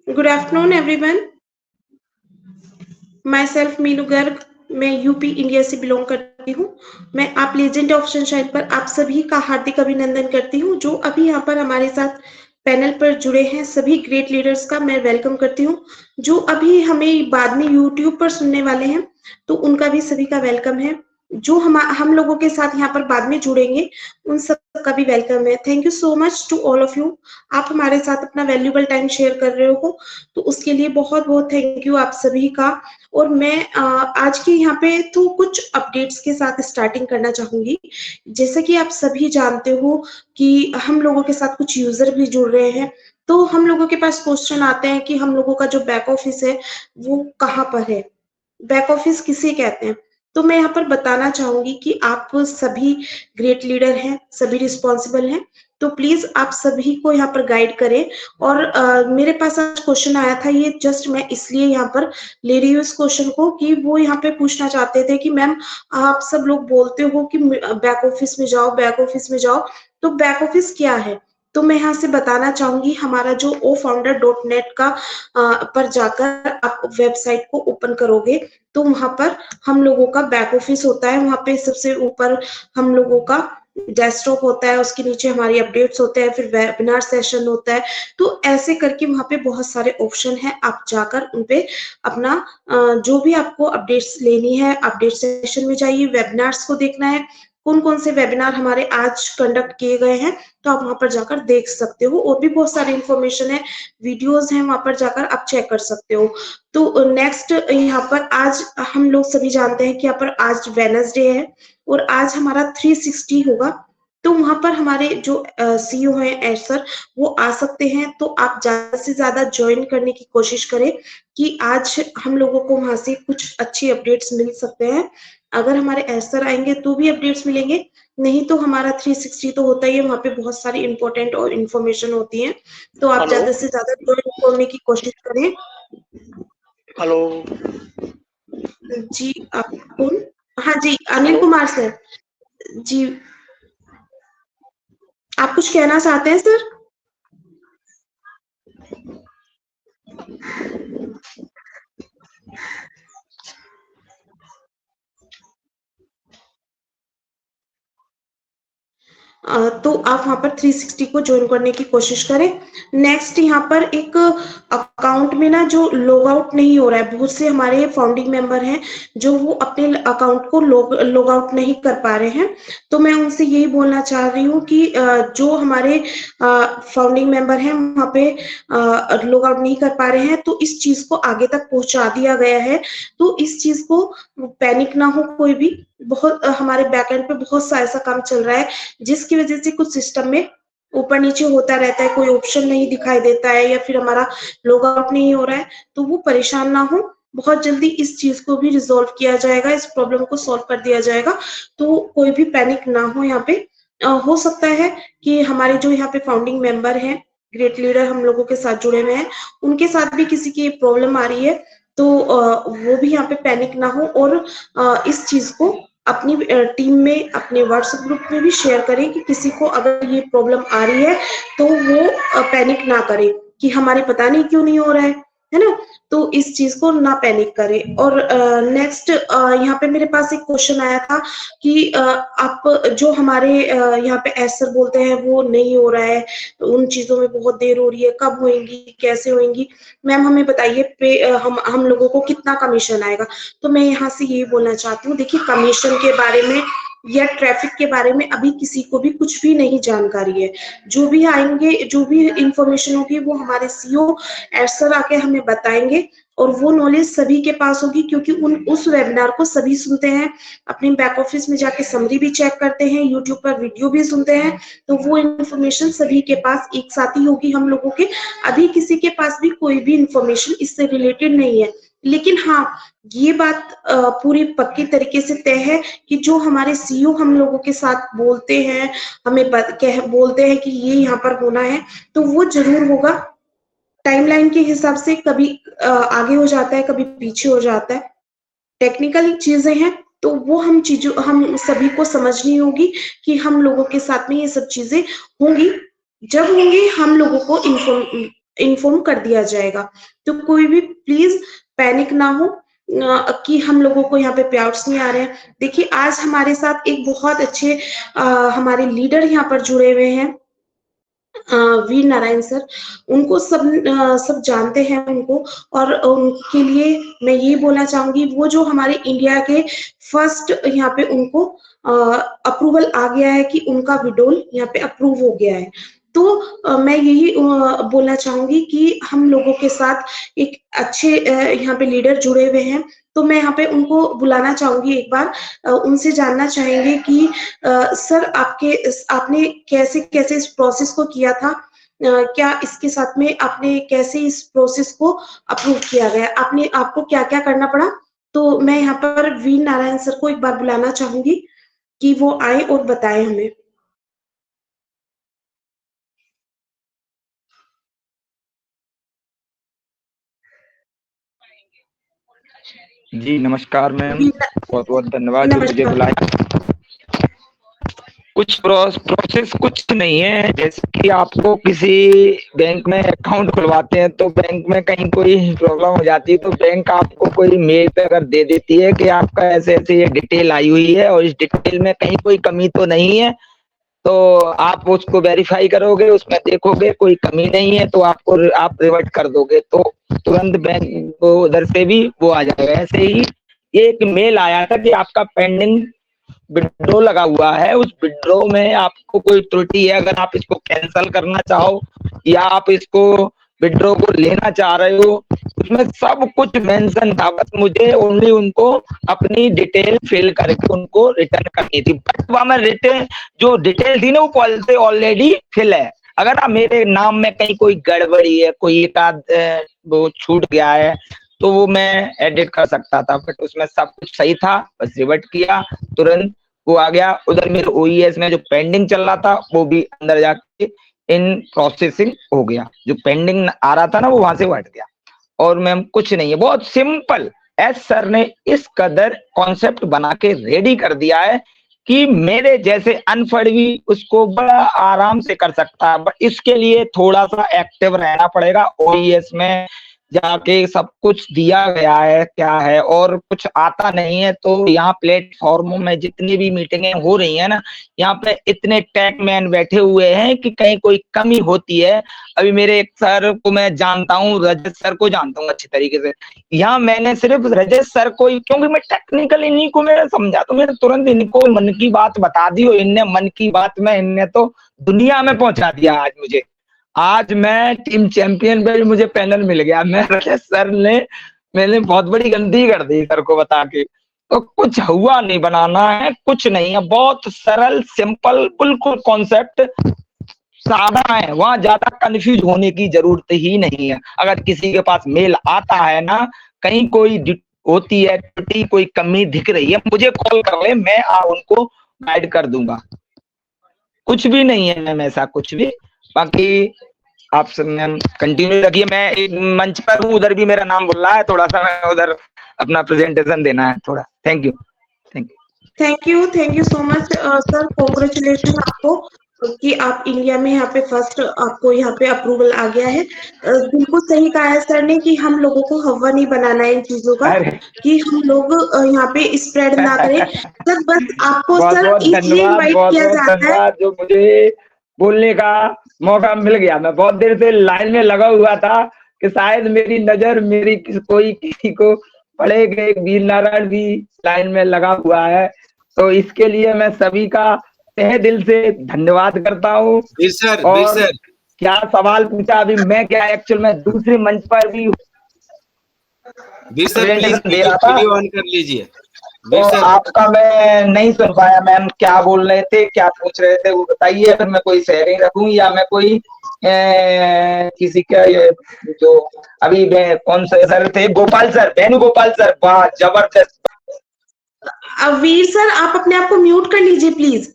Good afternoon everyone. My self Meenu Garg, मैं UP India से belong करती हूँ। मैं आप लेजेंड ऑफ सनशाइन पर आप सभी का हार्दिक अभिनंदन करती हूँ। जो अभी यहाँ पर हमारे साथ पैनल पर जुड़े हैं सभी ग्रेट लीडर्स का मैं वेलकम करती हूँ। जो अभी हमें बाद में यूट्यूब पर सुनने वाले हैं तो उनका भी सभी का वेलकम है। जो हम लोगों के साथ यहाँ पर बाद में जुड़ेंगे उन सब का भी वेलकम है। Thank you so much to all of you. आप हमारे साथ अपना वैल्यूबल टाइम शेयर कर रहे हो तो उसके लिए बहुत बहुत थैंक यू आप सभी का। और मैं आज के यहाँ पे तो कुछ अपडेट्स के साथ स्टार्टिंग करना चाहूंगी। जैसे कि आप सभी जानते हो कि हम लोगों के साथ कुछ यूजर भी जुड़ रहे हैं तो हम लोगों के पास क्वेश्चन आते हैं कि हम लोगों का जो बैक ऑफिस है वो कहाँ पर है, बैक ऑफिस किसे कहते हैं। तो मैं यहाँ पर बताना चाहूंगी कि आप सभी ग्रेट लीडर हैं, सभी रिस्पॉन्सिबल हैं, तो प्लीज आप सभी को यहाँ पर गाइड करें। और मेरे पास आज क्वेश्चन आया था, ये जस्ट मैं इसलिए यहाँ पर ले रही हूँ इस क्वेश्चन को कि वो यहाँ पे पूछना चाहते थे कि मैम आप सब लोग बोलते हो कि बैक ऑफिस में जाओ, बैक ऑफिस में जाओ, तो बैक ऑफिस क्या है। तो मैं यहाँ से बताना चाहूंगी, हमारा जो ofounder.net का पर जाकर आप वेबसाइट को ओपन करोगे तो वहां पर हम लोगों का बैक ऑफिस होता है। वहां पे सबसे ऊपर हम लोगों का डेस्कटॉप होता है, उसके नीचे हमारी अपडेट्स होते हैं, फिर वेबिनार सेशन होता है। तो ऐसे करके वहां पे बहुत सारे ऑप्शन हैं, आप जाकर उनपे अपना जो भी आपको अपडेट्स लेनी है अपडेट सेशन में जाइए, वेबिनार्स को देखना है, कौन कौन से वेबिनार हमारे आज कंडक्ट किए गए हैं तो आप वहां पर जाकर देख सकते हो। और भी बहुत सारी इंफॉर्मेशन है, वीडियोस हैं, वहां पर जाकर आप चेक कर सकते हो। तो नेक्स्ट यहाँ पर आज हम लोग सभी जानते हैं कि यहाँ पर आज वेडनेसडे है और आज हमारा 360 होगा। तो वहां पर हमारे जो सीईओ हैं एड सर वो आ सकते हैं, तो आप ज्यादा से ज्यादा ज्वाइन करने की कोशिश करें कि आज हम लोगों को वहां से कुछ अच्छी अपडेट्स मिल सकते हैं। अगर हमारे एड सर आएंगे तो भी अपडेट्स मिलेंगे, नहीं तो हमारा 360 तो होता ही है, वहां पे बहुत सारी इंपॉर्टेंट और इन्फॉर्मेशन होती है। तो आप हेलो ज्यादा से ज्यादा ज्वाइन करने की कोशिश करें। हेलो जी आप कौन? हाँ जी, अनिल हेलो कुमार सर जी, आप कुछ कहना चाहते हैं सर? तो आप वहां पर 360 को ज्वाइन करने की कोशिश करें। नेक्स्ट यहाँ पर एक अकाउंट में ना जो लॉग आउट नहीं हो रहा है, बहुत से हमारे फाउंडिंग मेंबर हैं जो वो अपने अकाउंट को लॉग आउट नहीं कर पा रहे हैं। तो मैं उनसे यही बोलना चाह रही हूँ कि जो हमारे फाउंडिंग मेंबर हैं वहां पे लॉग आउट नहीं कर पा रहे हैं तो इस चीज को आगे तक पहुंचा दिया गया है। तो इस चीज को पैनिक ना हो कोई भी। बहुत हमारे बैकएंड पे बहुत सा ऐसा काम चल रहा है जिसकी वजह से कुछ सिस्टम में ऊपर नीचे होता रहता है, कोई ऑप्शन नहीं दिखाई देता है या फिर हमारा लॉग आउट नहीं हो रहा है। तो वो परेशान ना हो, बहुत जल्दी इस चीज को भी रिजोल्व किया जाएगा, इस प्रॉब्लम को सॉल्व कर दिया जाएगा। तो कोई भी पैनिक ना हो यहाँ पे। हो सकता है कि हमारे जो यहाँ पे फाउंडिंग मेंबर हैं, ग्रेट लीडर हम लोगों के साथ जुड़े हुए हैं, उनके साथ भी किसी की प्रॉब्लम आ रही है तो वो भी यहाँ पे पैनिक ना हो और इस चीज को अपनी टीम में अपने व्हाट्सएप ग्रुप में भी शेयर करें कि किसी को अगर ये प्रॉब्लम आ रही है तो वो पैनिक ना करे कि हमारे पता नहीं क्यों नहीं हो रहा है ना। तो इस चीज को ना पैनिक करें। और नेक्स्ट यहाँ पे मेरे पास एक क्वेश्चन आया था कि आप जो हमारे यहाँ पे एसर बोलते हैं वो नहीं हो रहा है, उन चीजों में बहुत देर हो रही है, कब होंगी, कैसे होंगी, मैम हमें बताइए पे हम लोगों को कितना कमीशन आएगा। तो मैं यहाँ से यही बोलना चाहती हूँ, देखिए कमीशन के बारे में या ट्रैफिक के बारे में अभी किसी को भी कुछ भी नहीं जानकारी है। जो भी आएंगे, जो भी इंफॉर्मेशन होगी वो हमारे सीईओ सर आके हमें बताएंगे और वो नॉलेज सभी के पास होगी क्योंकि उस वेबिनार को सभी सुनते हैं, अपने बैक ऑफिस में जाके समरी भी चेक करते हैं, यूट्यूब पर वीडियो भी सुनते हैं। तो वो इन्फॉर्मेशन सभी के पास एक साथ ही होगी हम लोगों के। अभी किसी के पास भी कोई भी इंफॉर्मेशन इससे रिलेटेड नहीं है, लेकिन हाँ ये बात पूरी पक्की तरीके से तय है कि जो हमारे सीईओ हम लोगों के साथ बोलते हैं, हमें बोलते हैं कि ये यहाँ पर होना है तो वो जरूर होगा। टाइमलाइन के हिसाब से कभी आगे हो जाता है, कभी पीछे हो जाता है, टेक्निकल चीजें हैं। तो वो हम सभी को समझनी होगी कि हम लोगों के साथ में ये सब चीजें होंगी। जब होंगी हम लोगों को इन्फॉर्म इन्फॉर्म कर दिया जाएगा। तो कोई भी प्लीज पैनिक ना हो कि हम लोगों को यहाँ पे पे-आउट्स नहीं आ रहे हैं। देखिए आज हमारे साथ एक बहुत अच्छे हमारे लीडर यहाँ पर जुड़े हुए हैं, वीर नारायण सर। उनको सब जानते हैं उनको, और उनके लिए मैं ये बोलना चाहूंगी, वो जो हमारे इंडिया के फर्स्ट यहाँ पे उनको अप्रूवल आ गया है कि उनका विड्रॉल यहाँ पे अप्रूव हो गया है। तो मैं यही बोलना चाहूंगी कि हम लोगों के साथ एक अच्छे यहाँ पे लीडर जुड़े हुए हैं। तो मैं यहाँ पे उनको बुलाना चाहूंगी एक बार, उनसे जानना चाहेंगे कि सर आपने कैसे कैसे इस प्रोसेस को किया था, क्या इसके साथ में आपने कैसे इस प्रोसेस को अप्रूव किया गया, आपको क्या क्या करना पड़ा। तो मैं यहाँ पर वीर नारायण सर को एक बार बुलाना चाहूंगी कि वो आए और बताएं हमें। जी नमस्कार मैम, बहुत बहुत धन्यवाद जो मुझे नमस्कार। बुलाया। कुछ प्रोसेस कुछ नहीं है, जैसे कि आपको किसी बैंक में अकाउंट खुलवाते हैं तो बैंक में कहीं कोई प्रॉब्लम हो जाती है तो बैंक आपको कोई मेल पे अगर दे देती है कि आपका ऐसे ऐसे ये डिटेल आई हुई है और इस डिटेल में कहीं कोई कमी तो नहीं है, तो आप उसको वेरीफाई करोगे, उसमें देखोगे कोई कमी नहीं है तो आप रिवर्ट कर दोगे, तो तुरंत बैंक को उधर से भी वो आ जाएगा। ऐसे ही ये एक मेल आया था कि आपका पेंडिंग विड्रॉ लगा हुआ है, उस विड्रॉ में आपको कोई त्रुटि है, अगर आप इसको कैंसिल करना चाहो या आप इसको विड्रॉ को लेना चाह रहे हो, उसमें सब कुछ मेंशन था। बस मुझे ओनली उनको अपनी डिटेल फिल करके उनको रिटर्न करनी थी, बट वहां में रिटर्न जो डिटेल थी ना वो पॉलिसी ऑलरेडी फिल है। अगर आप मेरे नाम में कहीं कोई गड़बड़ी है, कोई एक आध वो छूट गया है तो वो मैं एडिट कर सकता था, बट उसमें सब कुछ सही था। बस रिवर्ट किया, तुरंत वो आ गया। उधर मेरे ओईएस में जो पेंडिंग चल रहा था वो भी अंदर जाके इन प्रोसेसिंग हो गया, जो पेंडिंग आ रहा था ना वो वहां से हट गया। और मैम कुछ नहीं है, बहुत सिंपल। एस सर ने इस कदर कॉन्सेप्ट बना के रेडी कर दिया है कि मेरे जैसे अनपढ़ भी उसको बड़ा आराम से कर सकता है, बट इसके लिए थोड़ा सा एक्टिव रहना पड़ेगा। ओईएस में जाके सब कुछ दिया गया है क्या है, और कुछ आता नहीं है तो यहाँ प्लेटफॉर्मों में जितनी भी मीटिंगें हो रही है ना, यहाँ पे इतने टेक मैन बैठे हुए हैं कि कहीं कोई कमी होती है। अभी मेरे एक सर को मैं जानता हूँ, रजत सर को जानता हूँ अच्छी तरीके से। यहाँ मैंने सिर्फ रजत सर को ही, क्योंकि मैं टेक्निकल इन्हीं को मैंने समझा, तो मैंने तुरंत इनको मन की बात बता दी और इनने मन की बात में इनने तो दुनिया में पहुंचा दिया। आज मैं टीम चैंपियन पे भी मुझे पैनल मिल गया। सर ने मैंने बहुत बड़ी गलती कर दी सर को बता के। तो कुछ हुआ नहीं, बनाना है कुछ नहीं है, बहुत सरल सिंपल बिल्कुल कॉन्सेप्ट सादा है, वहां ज्यादा कंफ्यूज होने की जरूरत ही नहीं है। अगर किसी के पास मेल आता है ना, कहीं कोई होती है त्रुटि, कोई कमी दिख रही है, मुझे कॉल कर ले, मैं उनको गाइड कर दूंगा। कुछ भी नहीं है मैम, ऐसा कुछ भी। बाकी आप सब मैम कंटिन्यू रखिए, मैं एक मंच पर हूँ, उधर भी मेरा नाम बोल रहा है, थोड़ा सा मैं उधर अपना प्रेजेंटेशन देना है थोड़ा। Thank you thank you so much sir, congratulation आपको कि आप इंडिया में यहाँ पे फर्स्ट, आपको यहाँ पे अप्रूवल आ गया है। बिल्कुल सही कहा है सर ने कि हम लोगों को हवा नहीं बनाना है इन चीजों का, कि हम लोग यहाँ पे स्प्रेड ना करें सर। बस आपको बहुत सर बहुत इसलिए धन्यवाद, इनवाइट बहुत किया बहुत जाता है। धन्यवाद जो मुझे बोलने का मौका मिल गया। मैं बहुत देर से लाइन में लगा हुआ था कि शायद मेरी नजर मेरी कोई किसी को पड़ेगा। वीर नारायण भी लाइन में लगा हुआ है, तो इसके लिए मैं सभी का तहे दिल से धन्यवाद करता हूँ। और क्या सवाल पूछा अभी मैं, क्या एक्चुअल में दूसरे मंच पर भी दे रहा था, ऑन कर लीजिए। तो आपका मैं नहीं सुन पाया मैम, क्या बोल रहे थे, क्या पूछ रहे थे वो बताइए, फिर मैं कोई शेयरिंग रखूं या मैं कोई किसी का ये जो अभी कौन से सर थे, गोपाल सर, वेणुगोपाल सर, वाह जबरदस्त। वीर सर आप अपने आप को म्यूट कर लीजिए please.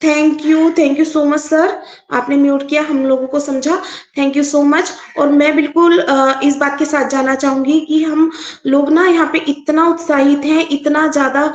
Thank you so much sir, आपने म्यूट किया, हम लोगों को समझा, थैंक यू सो मच। और मैं बिल्कुल इस बात के साथ जाना चाहूंगी कि हम लोग ना यहाँ पे इतना उत्साहित हैं, इतना ज्यादा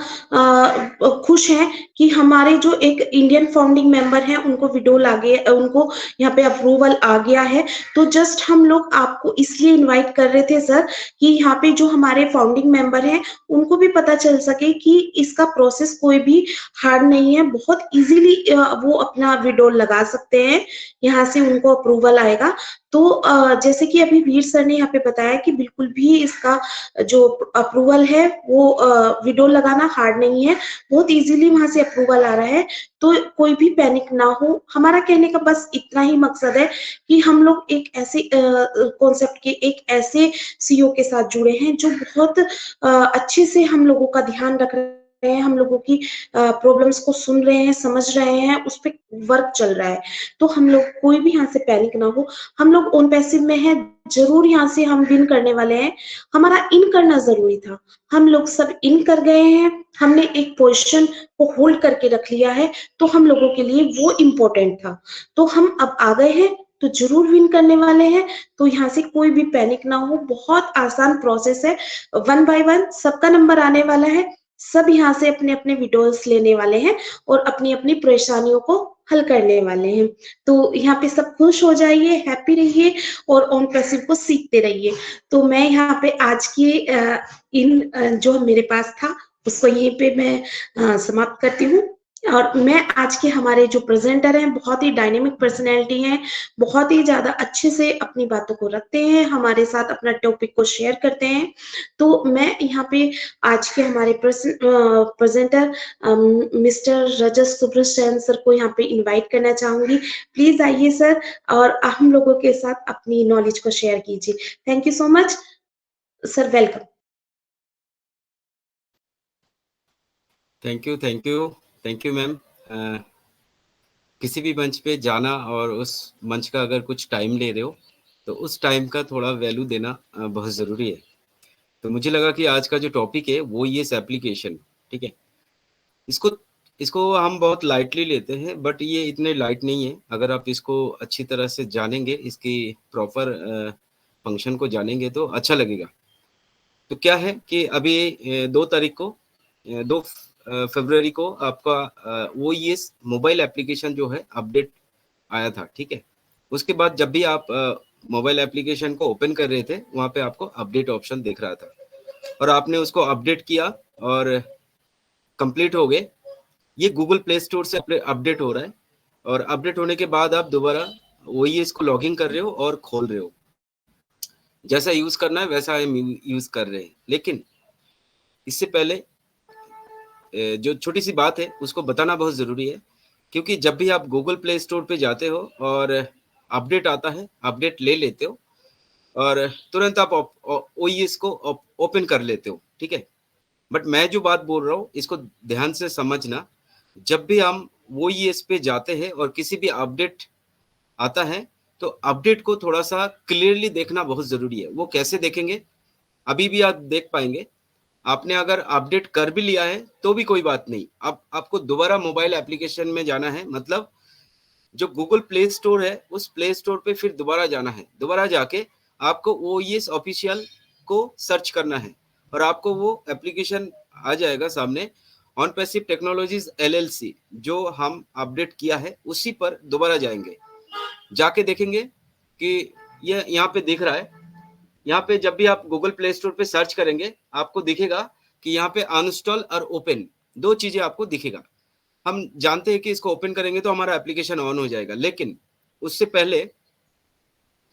खुश हैं कि हमारे जो एक इंडियन फाउंडिंग मेंबर हैं उनको विड्रॉल आ गया, उनको यहाँ पे अप्रूवल आ गया है। तो जस्ट हम लोग आपको इसलिए इनवाइट कर रहे थे सर कि यहाँ पे जो हमारे फाउंडिंग मेंबर हैं उनको भी पता चल सके कि इसका प्रोसेस कोई भी हार्ड नहीं है, बहुत इजीली वो अपना विड्रॉल लगा सकते हैं, यहाँ से उनको अप्रूवल आएगा। तो जैसे कि अभी वीर सर ने यहाँ पे बताया कि बिल्कुल भी इसका जो अप्रूवल है वो विड्रॉल लगाना हार्ड नहीं है, बहुत इजीली वहां से अप्रूवल आ रहा है। तो कोई भी पैनिक ना हो, हमारा कहने का बस इतना ही मकसद है कि हम लोग एक ऐसे कॉन्सेप्ट के एक ऐसे सीईओ के साथ जुड़े हैं जो बहुत अच्छे से हम लोगों का ध्यान रख रहे हैं, हम लोगों की प्रॉब्लम्स को सुन रहे हैं, समझ रहे हैं, उस पर वर्क चल रहा है। तो हम लोग कोई भी यहाँ से पैनिक ना हो, हम लोग ऑन पैसिव में हैं, जरूर यहाँ से हम विन करने वाले हैं। हमारा इन करना जरूरी था, हम लोग सब इन कर गए हैं, हमने एक पोजीशन को होल्ड करके रख लिया है, तो हम लोगों के लिए वो इम्पोर्टेंट था। तो हम अब आ गए हैं तो जरूर विन करने वाले हैं। तो यहाँ से कोई भी पैनिक ना हो, बहुत आसान प्रोसेस है, 1 बाय 1 सबका नंबर आने वाला है, सब यहाँ से अपने अपने विड्रॉल्स लेने वाले हैं और अपनी अपनी परेशानियों को हल करने वाले हैं। तो यहाँ पे सब खुश हो जाइए, हैप्पी रहिए और ऑन पैसिव को सीखते रहिए। तो मैं यहाँ पे आज की जो मेरे पास था उसको यहीं पे मैं समाप्त करती हूँ। और मैं आज के हमारे जो प्रेजेंटर हैं बहुत ही डायनेमिक पर्सनैलिटी हैं, बहुत ही ज्यादा अच्छे से अपनी बातों को रखते हैं, हमारे साथ अपना टॉपिक को शेयर करते हैं। तो मैं यहाँ पे आज के हमारे प्रेजेंटर मिस्टर रजत सुब्रमण्यन सर को यहाँ पे इनवाइट करना चाहूंगी। प्लीज आइए सर और हम लोगों के साथ अपनी नॉलेज को शेयर कीजिए। Thank you so much sir, welcome. Thank you ma'am. किसी भी मंच पे जाना और उस मंच का अगर कुछ टाइम ले रहे हो तो उस टाइम का थोड़ा वैल्यू देना बहुत ज़रूरी है। तो मुझे लगा कि आज का जो टॉपिक है वो ये एप्लीकेशन, ठीक है, इसको हम बहुत लाइटली लेते हैं, बट ये इतने लाइट नहीं है। अगर आप इसको अच्छी तरह से जानेंगे, इसकी प्रॉपर फंक्शन को जानेंगे तो अच्छा लगेगा। तो क्या है कि अभी 2 तारीख को 2 फरवरी को आपका OES मोबाइल एप्लीकेशन जो है अपडेट आया था, ठीक है। उसके बाद जब भी आप मोबाइल एप्लीकेशन को ओपन कर रहे थे वहाँ पे आपको अपडेट ऑप्शन दिख रहा था और आपने उसको अपडेट किया और कंप्लीट हो गए। ये गूगल प्ले स्टोर से अपडेट हो रहा है और अपडेट होने के बाद आप दोबारा OES को लॉगिन कर रहे हो और खोल रहे हो। जैसा यूज करना है वैसा हम यूज कर रहे हैं। लेकिन इससे पहले जो छोटी सी बात है उसको बताना बहुत ज़रूरी है, क्योंकि जब भी आप गूगल प्ले स्टोर पे जाते हो और अपडेट आता है, अपडेट ले लेते हो और तुरंत आप OES को ओपन कर लेते हो, ठीक है। बट मैं जो बात बोल रहा हूँ इसको ध्यान से समझना। जब भी हम OES पे जाते हैं और किसी भी अपडेट आता है तो अपडेट को थोड़ा सा क्लियरली देखना बहुत ज़रूरी है। वो कैसे देखेंगे, अभी भी आप देख पाएंगे। आपने अगर अपडेट कर भी लिया है तो भी कोई बात नहीं, अब आपको दोबारा मोबाइल एप्लीकेशन में जाना है, मतलब जो गूगल प्ले स्टोर है उस प्ले स्टोर पे फिर दोबारा जाना है। दोबारा जाके आपको OES ऑफिशियल को सर्च करना है और आपको वो एप्लीकेशन आ जाएगा सामने, ऑन पैसिव टेक्नोलॉजीज LLC, जो हम अपडेट किया है उसी पर दोबारा जाएंगे। जाके देखेंगे कि ये यहाँ पे दिख रहा है। यहाँ पे जब भी आप गूगल प्ले स्टोर पे सर्च करेंगे आपको दिखेगा कि यहाँ पे अनइंस्टॉल और ओपन 2 चीजें आपको दिखेगा। हम जानते हैं कि इसको ओपन करेंगे तो हमारा एप्लीकेशन ऑन हो जाएगा, लेकिन उससे पहले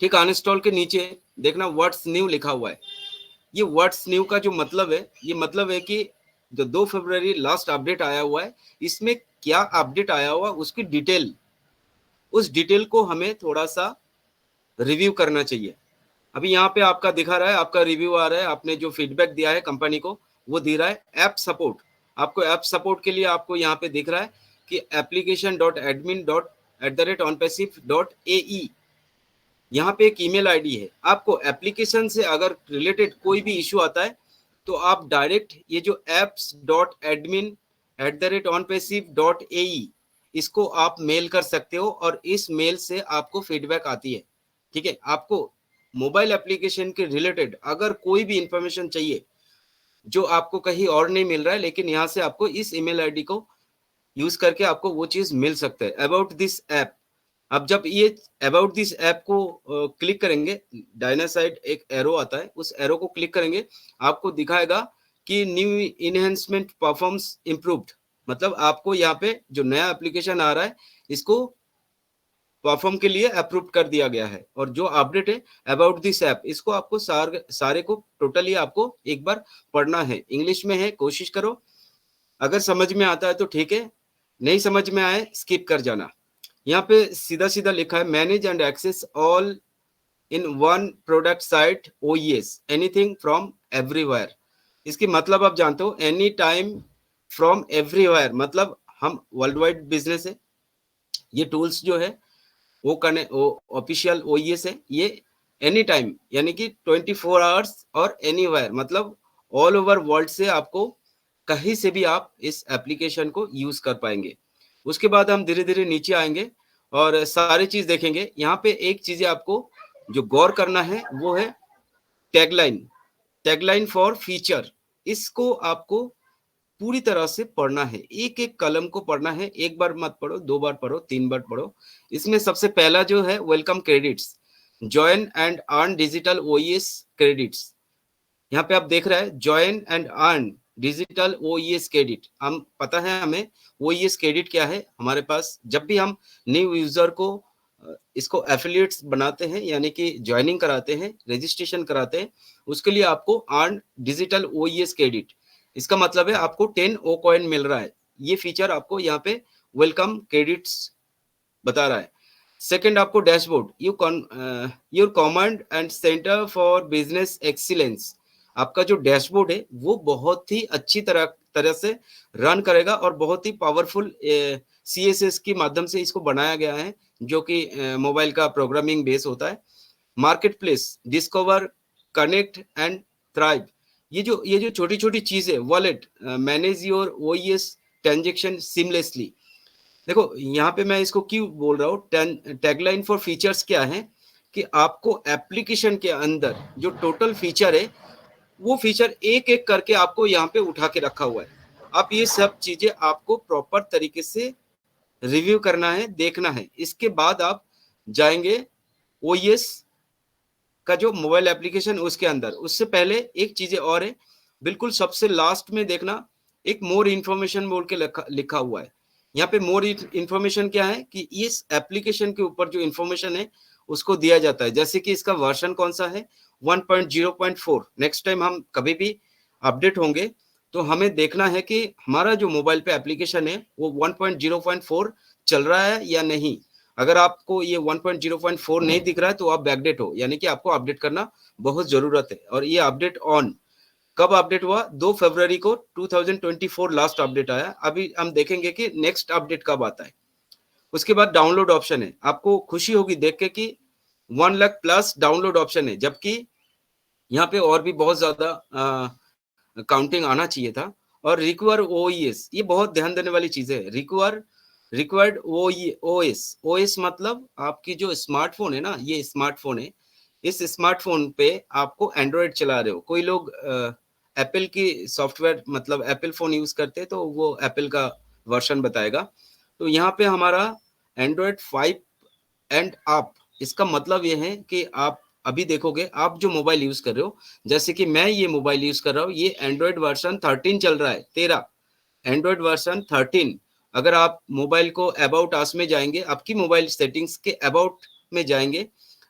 ठीक अनइंस्टॉल के नीचे देखना व्हाट्स न्यू लिखा हुआ है। ये व्हाट्स न्यू का जो मतलब है, ये मतलब है कि जो 2 फरवरी लास्ट अपडेट आया हुआ है, इसमें क्या अपडेट आया हुआ उसकी डिटेल, उस डिटेल को हमें थोड़ा सा रिव्यू करना चाहिए। अभी यहाँ पे आपका दिखा रहा है, आपका रिव्यू आ रहा है, आपने जो फीडबैक दिया है कंपनी को वो दे रहा है। ऐप सपोर्ट, आपको ऐप सपोर्ट के लिए आपको यहाँ पे दिख रहा है कि application.admin@onpassive.ae, यहाँ पे एक ईमेल आईडी है। आपको एप्लीकेशन से अगर रिलेटेड कोई भी इशू आता है तो आप डायरेक्ट ये जो apps.admin@onpassive.ae इसको आप मेल कर सकते हो और इस मेल से आपको फीडबैक आती है। ठीक है, आपको मोबाइल एप्लीकेशन के रिलेटेड अगर कोई भी इंफॉर्मेशन चाहिए जो आपको कहीं और नहीं मिल रहा है, लेकिन यहाँ से आपको इस ईमेल आईडी को यूज करके आपको वो चीज मिल सकता है। अबाउट दिस ऐप, अब जब ये अबाउट दिस ऐप को क्लिक करेंगे, दाहिना साइड एक एरो आता है, उस एरो को क्लिक करेंगे, आपको दिखाएगा कि न्यू इनहेंसमेंट परफॉर्म्स इम्प्रूव्ड, मतलब आपको यहाँ पे जो नया एप्लीकेशन आ रहा है इसको परफॉर्म के लिए अप्रूव कर दिया गया है। और जो अपडेट है अबाउट दिस ऐप, इसको आपको सारे को टोटली आपको एक बार पढ़ना है। इंग्लिश में है, कोशिश करो, अगर समझ में आता है तो ठीक है, नहीं समझ में आए स्किप कर जाना। यहाँ पे सीधा सीधा लिखा है manage and access all in one product site OES anything from everywhere. इसकी मतलब आप जानते हो, एनी टाइम फ्रॉम एवरीवेयर, मतलब हम वर्ल्ड वाइड बिजनेस है। ये टूल्स जो है वो ऑफिशियल ओईएस है, ये एनी टाइम यानी कि 24 आवर्स और एनीवेयर, मतलब ऑल ओवर वर्ल्ड से आपको कहीं से भी आप इस एप्लीकेशन को यूज कर पाएंगे। उसके बाद हम धीरे धीरे नीचे आएंगे और सारी चीज देखेंगे। यहाँ पे एक चीज आपको जो गौर करना है वो है टैगलाइन फॉर फीचर। इसको आपको पूरी तरह से पढ़ना है, एक एक कलम को पढ़ना है, एक बार मत पढ़ो, 2 बार पढ़ो, 3 बार पढ़ो। इसमें सबसे पहला जो है welcome credits, join and earn digital ओईएस credits. यहाँ पे आप देख रहे हैं join and earn digital ओईएस credit. हम पता है हमें ओईएस क्रेडिट क्या है। हमारे पास जब भी हम न्यू यूजर को इसको एफिलिएट्स बनाते हैं, यानी कि ज्वाइनिंग कराते हैं, रजिस्ट्रेशन कराते हैं, उसके लिए आपको अर्न डिजिटल ओईएस क्रेडिट, इसका मतलब है आपको 10 ओ कॉइन मिल रहा है। ये फीचर आपको यहाँ पे वेलकम क्रेडिट्स बता रहा है। सेकंड आपको dashboard, your command and centre for business excellence. आपका जो डैशबोर्ड है वो बहुत ही अच्छी तरह से रन करेगा और बहुत ही पावरफुल CSS के माध्यम से इसको बनाया गया है, जो कि मोबाइल का प्रोग्रामिंग बेस होता है। Market place, discover, connect and thrive, ये जो छोटी छोटी चीजें, wallet, manage your ओईएस transaction seamlessly. देखो यहाँ पे मैं इसको क्यों बोल रहा हूँ, टैगलाइन फॉर फीचर्स क्या है कि आपको एप्लीकेशन के अंदर जो टोटल फीचर है वो फीचर एक एक करके आपको यहाँ पे उठा के रखा हुआ है। आप ये सब चीजें आपको प्रॉपर तरीके से रिव्यू करना है, देखना है। इसके बाद आप जाएंगे ओईएस का जो मोबाइल एप्लीकेशन उसके अंदर। उससे पहले एक चीजें और है, बिल्कुल सबसे लास्ट में देखना, एक मोर इन्फॉर्मेशन बोल के लिखा हुआ है। यहाँ पे मोर इन्फॉर्मेशन क्या है कि इस एप्लीकेशन के ऊपर जो इन्फॉर्मेशन है उसको दिया जाता है। जैसे कि इसका वर्जन कौन सा है, 1.0.4। नेक्स्ट टाइम हम कभी भी अपडेट होंगे तो हमें देखना है कि हमारा जो मोबाइल पे एप्लीकेशन है वो 1.0.4 चल रहा है या नहीं। अगर आपको ये 1.0.4 नहीं दिख रहा है तो आप बैकडेट हो, यानी कि आपको अपडेट करना बहुत जरूरत है। और ये अपडेट ऑन कब अपडेट हुआ, 2 फरवरी को 2024 लास्ट अपडेट आया। अभी हम देखेंगे कि नेक्स्ट अपडेट कब आता है। उसके बाद डाउनलोड ऑप्शन है। आपको खुशी होगी देख के कि 1 लाख प्लस डाउनलोड ऑप्शन है, जबकि यहाँ पे और भी बहुत ज्यादा काउंटिंग आना चाहिए था। और रिक्वायर ओईएस, ये बहुत ध्यान देने वाली चीज है। रिक्वायर्ड ओएस मतलब आपकी जो स्मार्टफोन है ना, ये स्मार्टफोन है, इस स्मार्टफोन पे आपको एंड्रॉयड चला रहे हो। कोई लोग एप्पल की सॉफ्टवेयर मतलब एप्पल फोन यूज करते हैं तो वो एप्पल का वर्जन बताएगा। तो यहाँ पे हमारा एंड्रॉयड 5 एंड अप, इसका मतलब ये है कि आप अभी देखोगे आप जो मोबाइल यूज कर रहे हो, जैसे कि मैं ये मोबाइल यूज कर रहा हूँ, ये एंड्रॉयड वर्जन 13 चल रहा है, 13 एंड्रॉयड वर्जन 13। अगर आप मोबाइल को अबाउट अस में जाएंगे, आपकी मोबाइल सेटिंग्स के अबाउट में जाएंगे,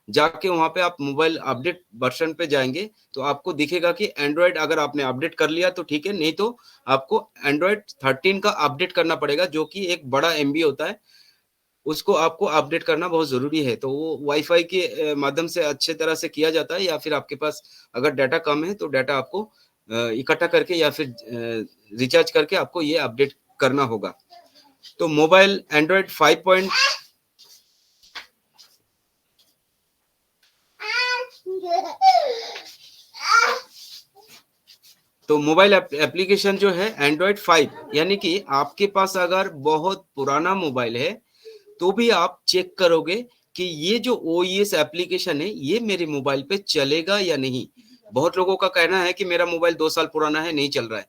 जाके वहां पे आप मोबाइल अपडेट वर्जन पे जाएंगे तो आपको दिखेगा कि एंड्रॉयड अगर आपने अपडेट कर लिया तो ठीक है, नहीं तो आपको एंड्रॉयड 13 का अपडेट करना पड़ेगा, जो कि एक बड़ा MB होता है, उसको आपको अपडेट करना बहुत जरूरी है। तो वो वाईफाई के माध्यम से अच्छे तरह से किया जाता है, या फिर आपके पास अगर डाटा कम है तो डाटा आपको इकट्ठा करके या फिर रिचार्ज करके आपको ये अपडेट करना होगा। तो मोबाइल एंड्रॉयड 5. तो मोबाइल एप्लीकेशन जो है एंड्रॉइड 5, यानी कि आपके पास अगर बहुत पुराना मोबाइल है तो भी आप चेक करोगे कि ये जो ओईएस एप्लीकेशन है ये मेरे मोबाइल पे चलेगा या नहीं। बहुत लोगों का कहना है कि मेरा मोबाइल 2 साल पुराना है, नहीं चल रहा है।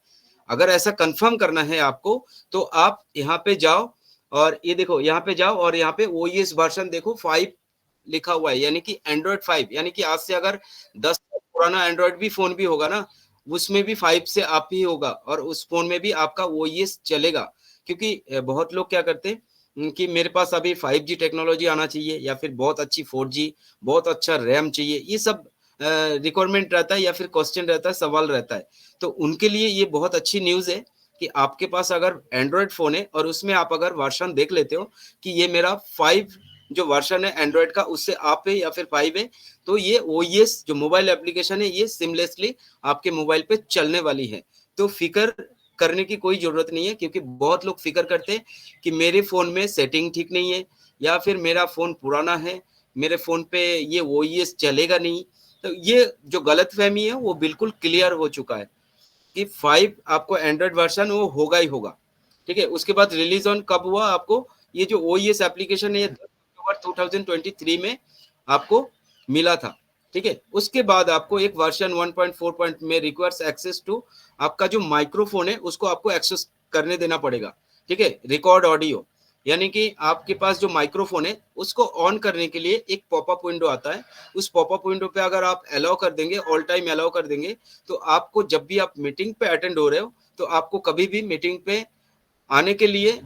अगर ऐसा कंफर्म करना है आपको तो आप यहाँ पे जाओ और ये देखो, यहाँ पे जाओ और यहाँ पे ओईएस वर्जन देखो 5 लिखा हुआ है, यानी कि एंड्रॉइड 5, यानी कि आज से अगर 10 साल पुराना एंड्रॉइड भी फोन भी होगा ना, उसमें भी 5 से आप ही होगा और उस फोन में भी आपका ओईएस चलेगा। क्योंकि बहुत लोग क्या करते हैं कि मेरे पास अभी 5G टेक्नोलॉजी आना चाहिए या फिर बहुत अच्छी 4G, बहुत अच्छा रैम चाहिए, ये सब रिक्वायरमेंट रहता है या फिर क्वेश्चन रहता है, सवाल रहता है। तो उनके लिए ये बहुत अच्छी न्यूज़ है कि आपके पास अगर एंड्रॉइड फोन है और उसमें आप अगर वर्जन देख लेते हो कि ये मेरा 5 जो वर्जन है एंड्रॉइड का उससे आप है या फिर 5 है, तो ये ओईएस जो मोबाइल एप्लीकेशन है ये सिमलेसली आपके मोबाइल पे चलने वाली है। तो फिक्र करने की कोई जरूरत नहीं है, क्योंकि बहुत लोग फिक्र करते हैं कि मेरे फोन में सेटिंग ठीक नहीं है या फिर मेरा फोन पुराना है, मेरे फोन पे ये ओईएस चलेगा नहीं। तो ये जो गलतफहमी है वो बिल्कुल क्लियर हो चुका है कि 5 आपको एंड्रॉइड वर्जन वो होगा ही होगा। ठीक है, उसके बाद रिलीज ऑन कब हुआ आपको, ये जो ओईएस एप्लीकेशन है ये 10 अक्टूबर 2023 में आपको मिला था। ठीक है, उसके बाद आपको एक वर्जन 1.4 में रिक्वायर्स एक्सेस टू आपका जो माइक्रोफोन है उसको आपको एक्सेस करने देना पड़ेगा। ठीक है, रिकॉर्ड ऑडियो, यानी कि आपके पास जो माइक्रोफोन है उसको ऑन करने के लिए एक पॉपअप विंडो आता है। उस पॉपअप विंडो पे अगर आप अलाउ कर देंगे, ऑल टाइम अलाउ कर देंगे, तो आपको जब भी आप मीटिंग पे अटेंड हो रहे हो तो आपको कभी भी मीटिंग पे आने के लिए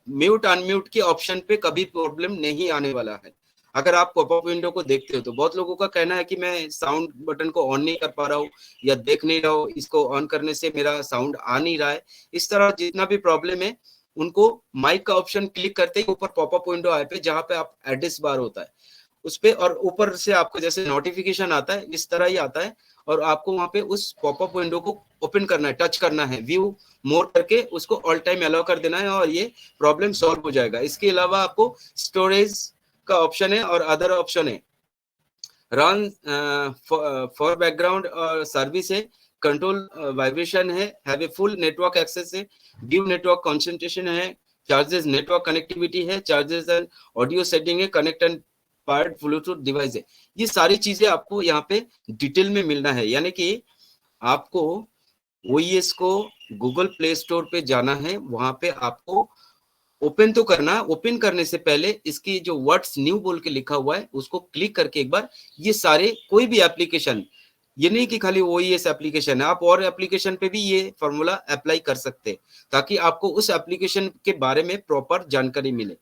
म्यूट अनम्यूट के ऑप्शन पे कभी प्रॉब्लम नहीं आने वाला है। अगर आप पॉपअप विंडो को देखते हो तो बहुत लोगों का कहना है कि मैं साउंड बटन को ऑन नहीं कर पा रहा हूँ या देख नहीं रहा हूँ, इसको ऑन करने से मेरा साउंड आ नहीं रहा है। इस तरह जितना भी प्रॉब्लम है उनको माइक का ऑप्शन क्लिक करते ही ऊपर पॉपअप विंडो आए पे जहाँ पे आप एड्रेस बार होता है उस पे, और ऊपर से आपको जैसे नोटिफिकेशन आता है इस तरह ही आता है, और आपको वहां पे उस पॉपअप विंडो को ओपन करना है, टच करना है, व्यू मोर करके उसको ऑल टाइम अलाउ कर देना है और ये प्रॉब्लम सॉल्व हो जाएगा। इसके अलावा आपको स्टोरेज का ऑप्शन है और अदर ऑप्शन है, रन फॉर बैकग्राउंड और सर्विस है, कंट्रोल वाइब्रेशन है, have a full network access है, गिव नेटवर्क कंसंट्रेशन है, चार्जेस नेटवर्क कनेक्टिविटी है, चार्जेस एंड ऑडियो सेटिंग है, connect and part bluetooth device है। ये सारी चीजें आपको यहाँ पे डिटेल में मिलना है, यानी कि आपको ओईएस को गूगल प्ले स्टोर पे जाना है, वहां पे आपको ओपन तो करना है। ओपन करने से पहले इसकी जो व्हाट्स न्यू बोल के लिखा हुआ है उसको क्लिक करके एक बार ये सारे कोई भी एप्लीकेशन, ये नहीं कि खाली ओईएस एप्लीकेशन है, आप और एप्लीकेशन पे भी ये फॉर्मूला अप्लाई कर सकते हैं ताकि आपको उस एप्लीकेशन के बारे में प्रॉपर जानकारी मिले।